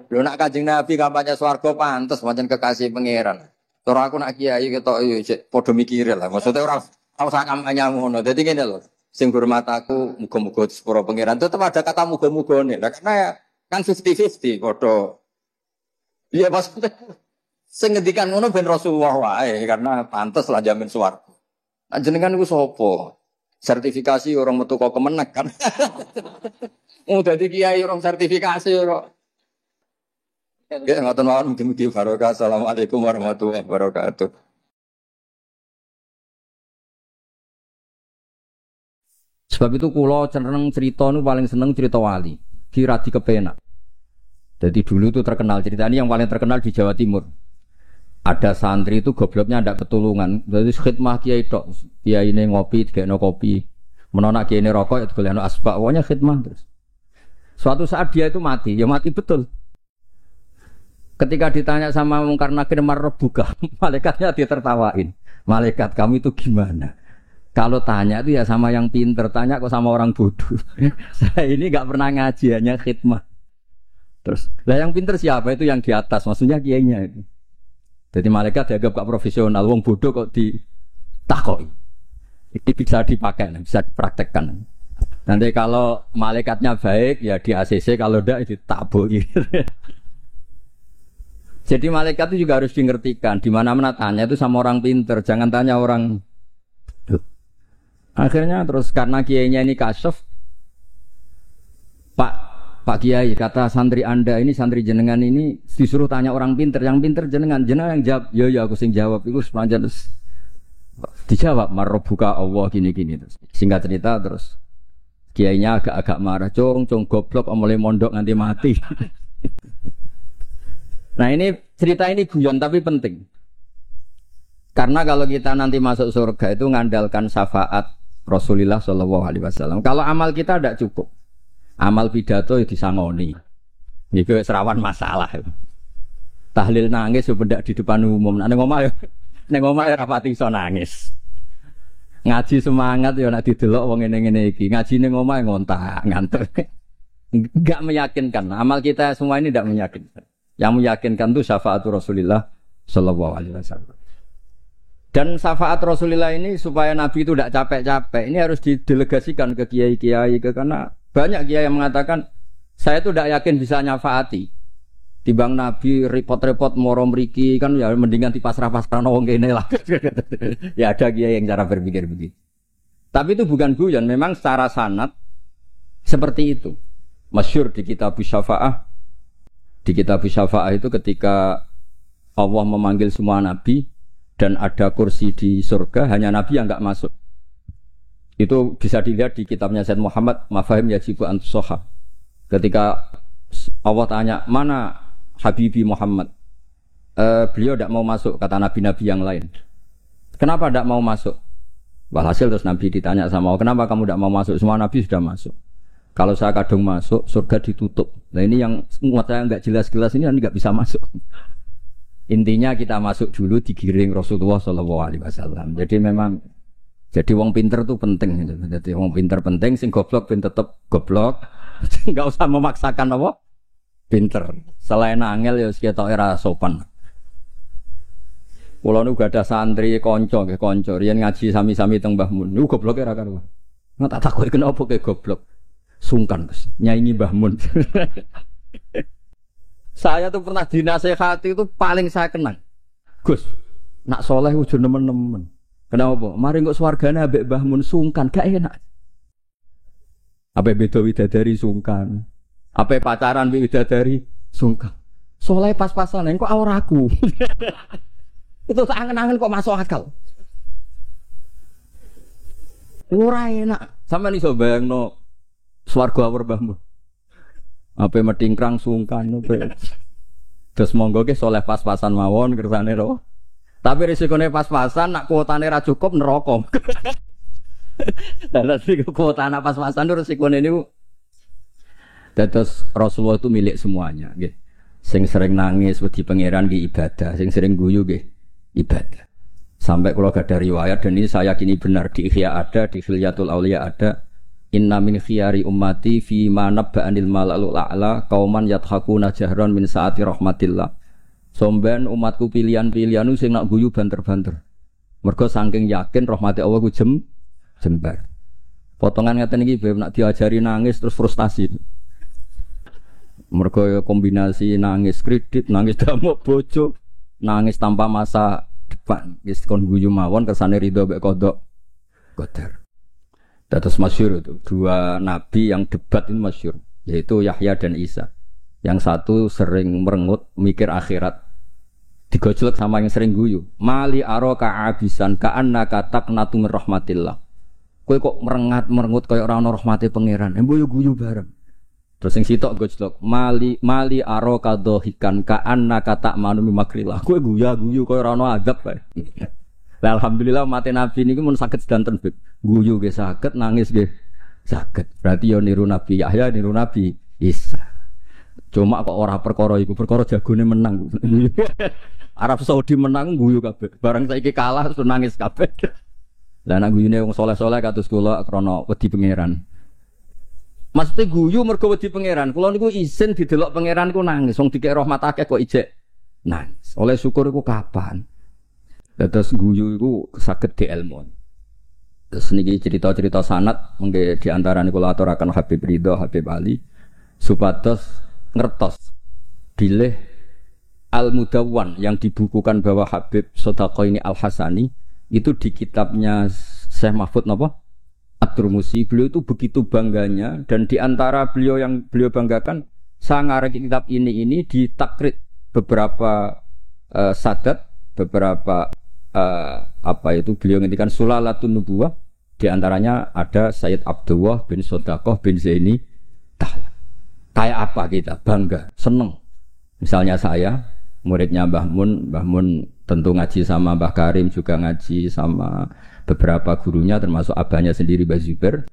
[SPEAKER 1] Lho nak Kanjeng Nabi kampanye swarga pantes pancen kekasih pangeran. Cara aku nak kiai ketok yo padha mikire lah. Maksudnya ora usah kampanye ngono. Dadi ngene lho. Sing hormat aku muga-muga sepuro pangeran tetep ada kata muga-mugane. Lah karena ya, kan 50-50 padha. Iya maksudnya sing ngendikan ngono ben Rasulullah wae karena pantes lah jamin swarga. Nah jenengan iku sapa? Sertifikasi orang metu kok kemenek kan. Oh dadi kiai orang sertifikasi ora. Ya ngoten mawon mugi-mugi barokah. Assalamualaikum warahmatullahi wabarakatuh. Sebab itu kula cenderung cerita nu paling seneng cerita wali. Kira dikepenak. Jadi dulu tuh terkenal cerita ini yang paling terkenal di Jawa Timur. Ada santri itu gobloknya ada ketulungan. Jadi khidmah kiai tok. Kiai ini ngopi, digekno kopi. Menona kiai ini rokok, ya digekno asbak. Pokoknya khidmah terus. Suatu saat dia itu mati, ya mati betul. Ketika ditanya sama Mungkar Nakir marbuka, malaikatnya ditertawain. Malaikat kamu itu gimana? Kalau tanya itu ya sama yang pinter, tanya kok sama orang bodoh. Saya ini nggak pernah ngaji, hanya khidmah. Terus, lah yang pinter siapa? Itu yang di atas, maksudnya kiainya itu. Jadi malaikat dianggap gak profesional, wong bodoh kok ditakoi. Ini bisa dipakai, bisa dipraktekkan. Nanti kalau malaikatnya baik, ya di ACC, kalau enggak ditaboi. Jadi malaikat itu juga harus dimengertikan. Di mana-mana tanya itu sama orang pinter, jangan tanya orang. Akhirnya terus karena kiainya ini kasyaf, Pak Kiai, kata santri Anda ini, santri jenengan ini disuruh tanya orang pinter, yang pinter jenengan yang jawab, ya aku sing jawab, itu sepanjang terus dijawab, marrobuka Allah gini-gini terus. Singkat cerita terus, kiainya agak-agak marah, cong goblok, mulai mondok nanti mati. Nah ini cerita ini guyon tapi penting, karena kalau kita nanti masuk surga itu ngandalkan syafaat Rasulullah SAW. Kalau amal kita tidak cukup. Amal pidato itu disangoni. Itu serawan masalah. Tahlil nangis sebenarnya di depan umum. Neng omah ya rapati iso nangis. Ngaji semangat ya nak didelok wong ngene-ngene iki. Ngaji ning omah ngontak, ngantuk. Enggak meyakinkan. Amal kita semua ini tidak meyakinkan. Yang meyakinkan itu syafaat Rasulullah sallallahu alaihi wasallam. Dan syafaat Rasulullah ini supaya Nabi itu tidak capek-capek. Ini harus didelegasikan ke kiai-kiai karena banyak kiai yang mengatakan, saya tuh tidak yakin bisa nyafaati. Timbang Nabi repot-repot moro mriki kan ya mendingan dipasrah-pasrahno wong kene lah. Ya ada kiai yang cara berpikir begitu. Tapi itu bukan guyon, memang secara sanad seperti itu. Masyhur di kitab Syafa'ah. Di kitab Syafa'ah itu ketika Allah memanggil semua nabi dan ada kursi di surga, hanya nabi yang enggak masuk. Itu bisa dilihat di kitabnya Sayyid Muhammad Mafahim Yajibu Antusoha. Ketika Allah tanya, mana Habibi Muhammad? Beliau tidak mau masuk, kata nabi-nabi yang lain. Kenapa tidak mau masuk? Walhasil terus nabi ditanya sama Allah, kenapa kamu tidak mau masuk? Semua nabi sudah masuk. Kalau saya kadung masuk, surga ditutup. Nah ini yang muat saya nggak jelas-jelas ini nggak bisa masuk. Intinya kita masuk dulu digiring Rasulullah SAW. Jadi memang jadi wong pinter itu penting. Jadi wong pinter penting, sing goblok ben tetep goblok. Enggak usah memaksakan apa? Pinter. Selain angel ya ketoke ora sopan. Kula nu gak ada santri kanca nggih kanca, riyen ngaji sami-sami teng Mbah Mun. Niku gobloke ra karuan. Nggak tak takoki kenapa ke goblok. Sungkan Gus, nyaingi Mbah Mun. Saya tuh pernah dinasehati itu paling saya kenang. Gus, nak soleh ujur nemen-nemen. Kenapa? Mari kok swargane ambek Mbah Mun sungkan, gak enak. Apa beda widadari sungkan. Apa pacaran mbek widadari sungkan. Soleh pas-pasan kok awraku. Itu angen-angen kok masuk akal. Ora enak. Sampeyan iso bayangno swarga awur Mbah Mun. Apa metingkrang sungkan. Terus monggo ke soleh pas-pasan mawon kersane ro.
[SPEAKER 2] Tapi risikone pas-pasan nak kuotane ra cukup neraka. Lah nek kuotane pas-pasan risikone niku dados Rasulullah itu milik semuanya nggih. Sing sering nangis wedi pangeran nggih ibadah, sing sering guyu nggih ibadah. Sampai kalau gak ada riwayat dan ini saya yakini benar di Ihya ada, di Khilyatul Auliya ada. Inna min khiyari ummati fi ma nabba'anil malalul a'la qauman yadhakuna jahran min saati rahmatillah. Somben umatku pilihan-pilihan sing nak guyu banter-banter. Mergo saking yakin rahmati Allah ku jembar. Potongan ngaten iki beb nak diajari nangis terus frustasi. Mergo kombinasi nangis kredit, nangis damuk bojo, nangis tanpa masa depan. Wis kon guyu mawon kersane ridho mek kodok qadar. Dados masyhur itu dua nabi yang debat itu masyhur, yaitu Yahya dan Isa. Yang satu sering merengut mikir akhirat. Digojlok sama yang sering guyu. Mali araka abisan ka'annaka taqnatu min rahmatillah. Kowe kok merengut kaya ora ana rahmate pangeran. Embo yo guyu bareng. Terus sing sitok gojlok. Mali araka dhahikan ka'annaka ta'manu min makrillah. Kowe guyu kaya ora ana adab kae. Lah alhamdulillah mate nabi niku mun saged sedanten beb. Guyu nggih saged, nangis nggih saged. Berarti yo niru Nabi Yahya, niru Nabi Isa. Cuma kok ora perkara iku, perkara jagone menang. Arab Saudi menang guyu kabeh. Barang saiki kalah terus nangis kabeh. Lah nek guyune wong saleh-saleh kados kula krana wedi pangeran. Maksudnya guyu mergo wedi pangeran. Kula niku isin didelok pangeran ku nangis. Wong dikek rahmat akeh kok ijek nangis. Oleh syukur iku kapan? Terus guyu iku saged dielmon. Terus niki cerita-cerita sanad mengke di antarane kula aturaken Habib Ridho, Habib Ali supados ngertos bilih Al-Mudawwan yang dibukukan bahwa Habib Shadaqaini Al-Hasani itu di kitabnya Syekh Mahfud napa? At-Turmusi. Beliau itu begitu bangganya dan di antara beliau yang beliau banggakan sangar kitab ini ditakrid beberapa sadat, beberapa apa itu beliau ngendikan Sulalatun Nubuwah, di antaranya ada Sayyid Abdullah bin Shadaqah bin Zaini Tahlan. Kayak apa kita bangga, seneng. Misalnya saya muridnya Mbah Mun tentu ngaji sama Mbah Karim, juga ngaji sama beberapa gurunya termasuk abahnya sendiri Mbah Zubair.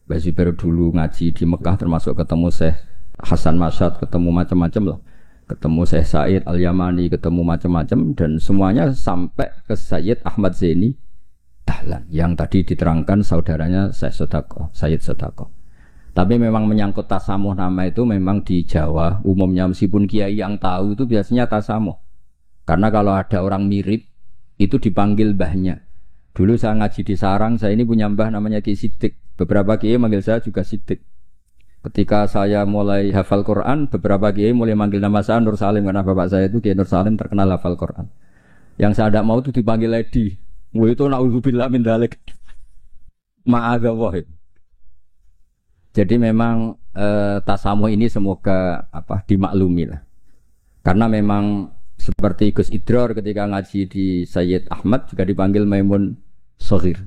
[SPEAKER 2] Mbah Zubair dulu ngaji di Mekah termasuk ketemu Syekh Hasan Masyad, ketemu macam-macam lah. Ketemu Syekh Said Al-Yamani, ketemu macam-macam dan semuanya sampai ke Sayyid Ahmad Zaini Tahlan yang tadi diterangkan saudaranya Syekh Shadaqah, Sayyid Shadaqah. Tapi memang menyangkut tasamuh nama itu memang di Jawa umumnya meskipun kiai yang tahu itu biasanya tasamuh. Karena kalau ada orang mirip itu dipanggil mbahnya. Dulu saya ngaji di Sarang, saya ini punya mbah namanya Ki Siddiq. Beberapa kiai manggil saya juga Siddiq. Ketika saya mulai hafal Quran, beberapa kiai mulai manggil nama saya Nur Salim karena bapak saya itu Kiai Nur Salim terkenal hafal Quran. Yang saya tidak mau itu dipanggil Lady. Wah itu naudzubillah min dzalik. Ma'adzallah. Jadi memang tasamuh ini semoga dimaklumi lah. Karena memang seperti Gus Idror ketika ngaji di Sayyid Ahmad juga dipanggil Maimun Shaghir.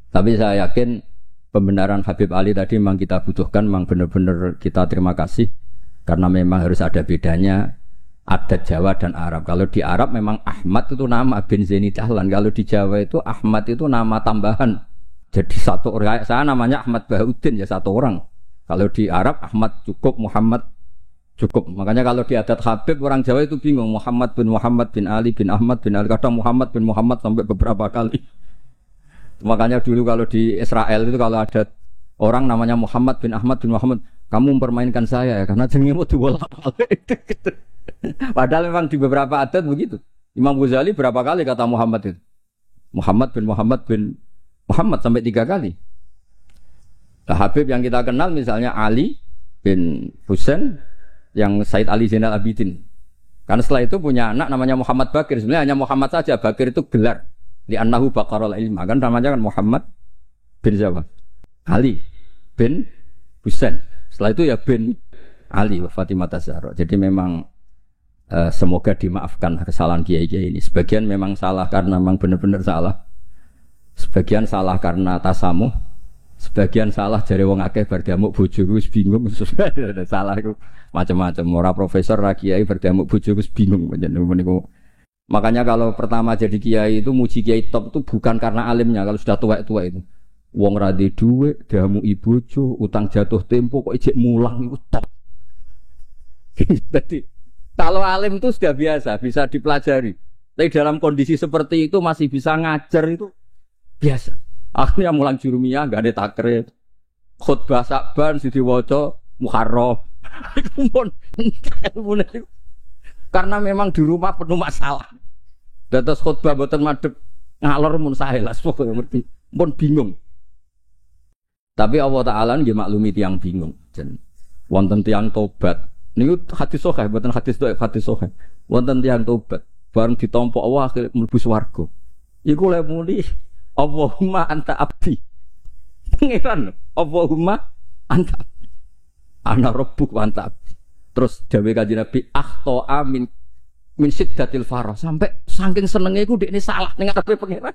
[SPEAKER 2] Tapi saya yakin pembenaran Habib Ali tadi memang kita butuhkan, memang benar-benar kita terima kasih karena memang harus ada bedanya adat Jawa dan Arab. Kalau di Arab memang Ahmad itu nama bin Zaini Tahlan, kalau di Jawa itu Ahmad itu nama tambahan. Jadi satu orang, saya namanya Ahmad Bahuddin ya satu orang. Kalau di Arab Ahmad cukup, Muhammad cukup. Makanya kalau di adat Habib orang Jawa itu bingung Muhammad bin Ali bin Ahmad bin Ali, kadang Muhammad bin Muhammad sampai beberapa kali. Makanya dulu kalau di Israel itu kalau ada orang namanya Muhammad bin Ahmad bin Muhammad, kamu mempermainkan saya ya karena jenengmu dibolak-balik. Padahal memang di beberapa adat begitu. Imam Ghazali berapa kali kata Muhammad itu? Muhammad bin Muhammad sampai 3 kali. Nah, Habib yang kita kenal misalnya Ali bin Husain yang Said Ali Zainal Abidin. Karena setelah itu punya anak namanya Muhammad Bakir. Sebenarnya hanya Muhammad saja, Bakir itu gelar. Li'annahu baqarul ilma, kan namanya kan Muhammad bin Jawa Ali bin Husain, setelah itu ya bin Ali wa Fatimah Zahra. Jadi memang semoga dimaafkan kesalahan kiai-kiai ini. Sebagian memang salah karena memang benar-benar salah, sebagian salah karena tasamuh, sebagian salah jare wong akeh bar diamuk bojoku wis bingung. Salah iku macam-macam. Ora profesor ra kiai bar diamuk bojoku wis bingung. Niku Makanya kalau pertama jadi kiai itu muji kiai top itu bukan karena alimnya, kalau sudah tua-tua itu. Wong ra duwe dhuwit, diamu ibojo, utang jatuh tempo kok ijek mulang iku top. Jadi kalau alim itu sudah biasa, bisa dipelajari. Tapi dalam kondisi seperti itu masih bisa ngajar itu biasa. Akhirnya mulang jurumiyah enggak ada takrib. Khutbah Sa'ban sing diwaca Muharram. Karena memang di rumah penuh masalah. Dados khutbah mboten madhep ngalor mun sae lah pokoke ngerti. Pun bingung. Tapi Allah Ta'ala nggih maklumi tiyang bingung. Jen wonten tiyang tobat. Niku hadis sahih, mboten hadis dhaif, hadis sahih. Wonten tiyang tobat, bareng ditampa Allah akhire mlebu swarga. Iku lek muni Allahumma anta abdi. Pengiran Allahumma anta abdi. Ana rabbuk wa anta abdi. Terus dawuh Kanjeng Nabi akhto amin min siddatil farah, sampai saking senenge iku dekne salah ning ngarepe pengiran.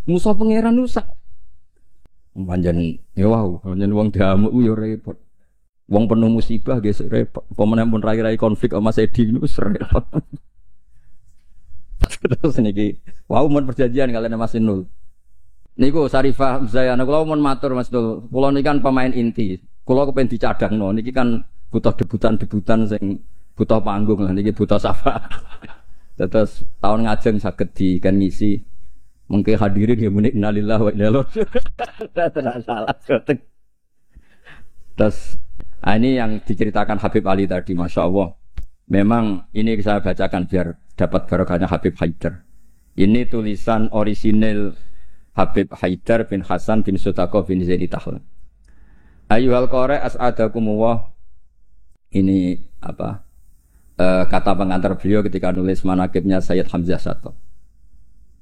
[SPEAKER 2] Musa pengiran rusak. Panjen ya wow, panjen wong diamuk yo repot. Wong penuh musibah nggih repot. Pemene pun rai-rai konflik sama Sedi niku repot. Terus niki wow mun perjanjian kalian Mas Nul. Niku Sarifah Zayana kula mun matur Mas Nul. Kula niki kan pemain inti. Kula kepen dicadangno niki kan butuh debutan sing butuh panggung lah niki butuh safa. Terus tahun ngajeng saged di kan ngisi. Mungkin hadirin ya muni innalillahi wa inna ilaihi raji'un. Salah. Terus ini yang diceritakan Habib Ali tadi, Masya Allah. Memang ini saya bacakan biar dapat barokahnya Habib Haidar. Ini tulisan orisinil Habib Haidar bin Hasan bin Sutaqah bin Zaidi Tahlan. Ayyuhal qari as'adakumullah. Ini apa? Kata pengantar beliau ketika nulis manaqibnya Sayyid Hamzah Shatoh.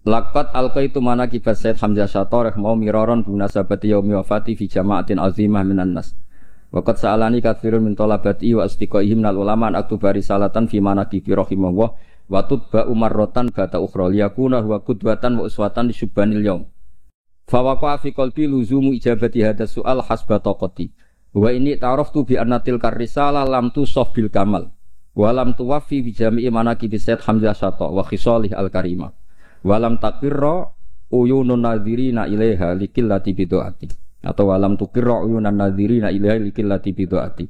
[SPEAKER 2] Laqad alqaitu manaqibas Sayyid Hamzah Shatoh rahimahullah miraran binasabati yaumi wafati fi jama'atin azimah minan nas. Waqad sa'alani katsirun min talabati wa astiqaihim minal ulama an aktuba risalatan fi manaqibi rahimahullah wa tutba umarratan bata ukhra liyakuna huwa qudwatan wa uswatan li syubbanil yaum. Fa waqa fi qalbi luzumu ijabati hadha su'al hasba taqati. Wa inni ta'araftu bi anna tilkar risalah lam tusaf bil kamal wa lam tuwaffi bi jami'i manaqibi Sayyid Hamzah Shatoh wa khisalih al-karimah. Walam takirra uyunun nadhirina ilaiha likillati bidu'ati atau walam tukirra uyunan nadhirina ilaiha likillati bidu'ati.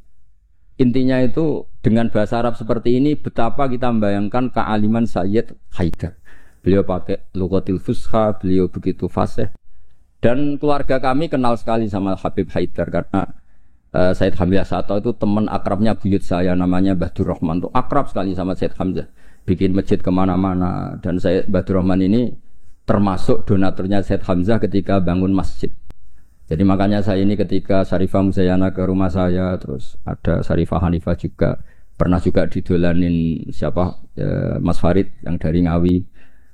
[SPEAKER 2] Intinya itu dengan bahasa Arab seperti ini betapa kita membayangkan kealiman Sayyid Haidar. Beliau pakai lughatil fusha, beliau begitu fasih. Dan keluarga kami kenal sekali sama Habib Haidar karena Sayyid Hamzah Shatoh itu teman akrabnya buyut saya namanya Badur Rahman, tuh akrab sekali sama Sayyid Hamzah. Bikin masjid kemana-mana dan saya Badur Rahman ini termasuk donaturnya Sayyid Hamzah ketika bangun masjid. Jadi makanya saya ini ketika Sarifah Muzayana ke rumah saya, terus ada Sarifah Hanifah juga pernah juga didolanin siapa Mas Farid yang dari Ngawi.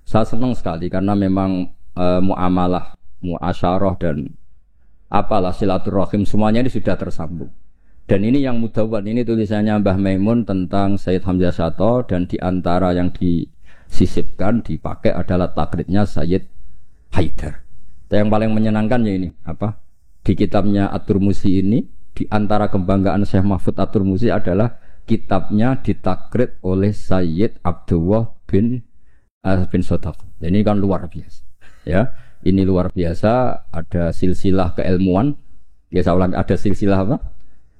[SPEAKER 2] Saya senang sekali karena memang muamalah, muasyarah dan apalah silaturahim semuanya ini sudah tersambung. Dan ini yang mudawwan, ini tulisannya Mbah Maimun tentang Sayyid Hamzah Shatoh dan diantara yang disisipkan, dipakai adalah takribnya Sayyid Haidar. Dan yang paling menyenangkan ya ini, apa? Di kitabnya At-Turmusi ini, diantara kebanggaan Syekh Mahfud At-Turmusi adalah kitabnya ditakrib oleh Sayyid Abdullah bin Shatoh. Ini kan luar biasa. Ya, ini luar biasa, ada silsilah keilmuan. Ya saya ulang, ada silsilah apa?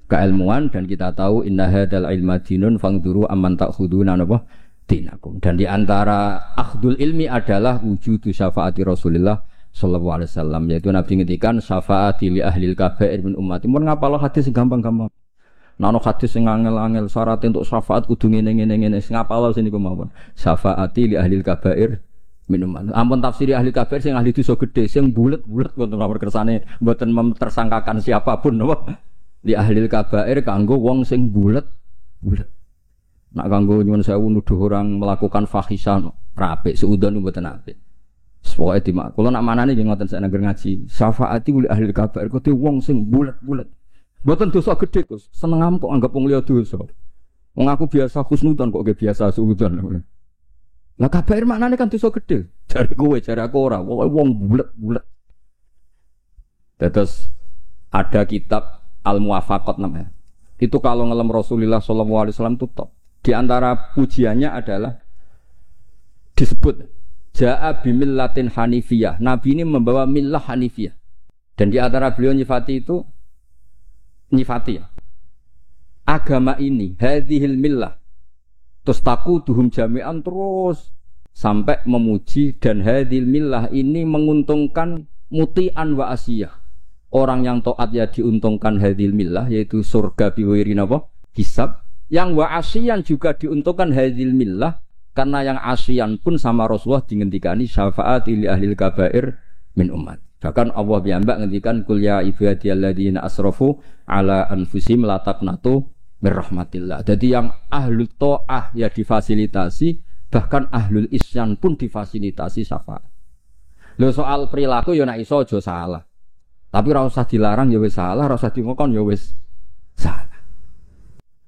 [SPEAKER 2] Keilmuan dan kita tahu inna hadzal ilma dinun fangduru amman ta'khuduna napa dinakum. Dan di antara akhdul ilmi adalah wujudu syafaati Rasulullah sallallahu alaihi wasallam, yaitu Nabi ngendikan syafaati li ahlil kaba'ir min ummati. Mun ngapalo hadis gampang-gampang. Nah ono hadis sing angel-angel syarat untuk syafaat kudu ngene-ngene sing ngapalo sini kemawon. Syafaati li ahlil kaba'ir min ummati. Ampun tafsir ahli kaba'ir sing ahli dosa gedhe sing bulet-bulet wonten nomor kersane mboten memtersangkakan siapapun napa. Di ahlil kabair kanggo wong sing bulet. Nak kanggo nyuwun sewu nuduh orang melakukan fahisan apik seudon mboten apik. Pokoke dimak. Kula nak manane nggih ngoten sak nangger ngaji. Syafaati li ahlil kabair kuwi wong sing bulet. Mboten dosa gedhe Gus. Seneng kok anggap wong liya dosa. Wong aku biasa husnudan kok biasa seudon. Lah kabair maknane kan dosa gedhe. Jare kowe, jare aku ora. Wong bulet. Terus ada kitab Al-Muwafaqat namanya. Itu kalau ngelem Rasulullah sallallahu alaihi wasallam itu top. Di antara pujiannya adalah disebut Ja'a bimillatin hanifiyah. Nabi ini membawa millah hanifiyah. Dan di antara beliau nyifati itu nyifati ya. Agama ini hadhil millah tustaquduhum jami'an terus sampai memuji dan hadhil millah ini menguntungkan muti'an wa asiyah. Orang yang taat ya diuntungkan hadhil millah yaitu surga biwiri napa? Hisab. Yang wa asiyan juga diuntungkan hadhil millah karena yang asian pun sama Rasulullah dingendikani syafaat li ahlil kabair min umat. Bahkan Allah piyambak ngendikan kul ya ibadiyalladzina asrafu ala anfusihim la taqnatu mir rahmatillah. Jadi yang ahlul taah ya difasilitasi, bahkan ahlul isyan pun difasilitasi syafaat. Lho soal perilaku ya nek iso aja salah. Tapi ora usah dilarang ya wis salah, ora usah dingokon ya wis salah.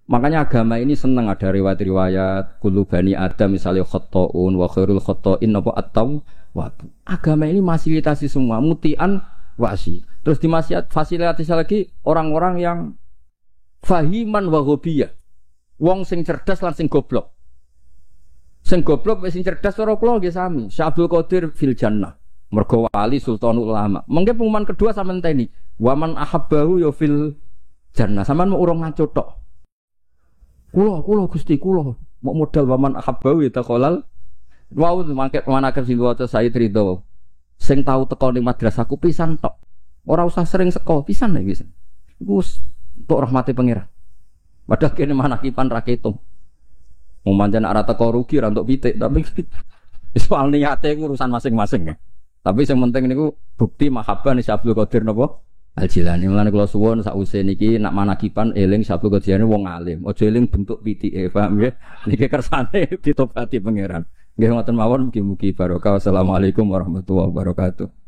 [SPEAKER 2] Makanya agama ini senang ada riwayat-riwayat kullu bani Adam misalnya khata'un wa khairul khata'in apa at-tawwab. Agama ini fasilitasi semua mutian wasi. Terus fasilitasi lagi orang-orang yang fahiman wa ghobiyah. Wong sing cerdas lan sing goblok. Sing goblok wis sing cerdas ora kula nggih sami. Syekh Abdul Qadir fil jannah. Mergo wali sultanul ulama. Mengke pengumuman kedua sampean teni. Waman ahabbahu ya fil jannah. Sampean mau urung ngaco tok. Kulo Gusti kulo mau modal waman ahabbahu ya taqolal. Wau mangke manaker sing waca Sayyid Ridho. Sing tau teko ning madrasahku pisan tok. Ora usah sering seko pisan lho wis. Iku untuk rahmati pangeran. Padahal kene manakipan ra ketung. Wong pancen ora teko rugi ra entuk pitik tapi soal niate urusan masing-masing ya. Tapi yang penting niku bukti mahabbah ni Syekh Abdul Qadir napa Al-Jilani. Mulane kula suwun sakwise niki nak manakipan eling Syekh Abdul Qadir wong alim. Aja eling bentuk pitike, paham nggih? Niki kersane ditobati pangeran. Nggih ngoten mawon mugi-mugi barokah. Wassalamualaikum warahmatullahi wabarakatuh.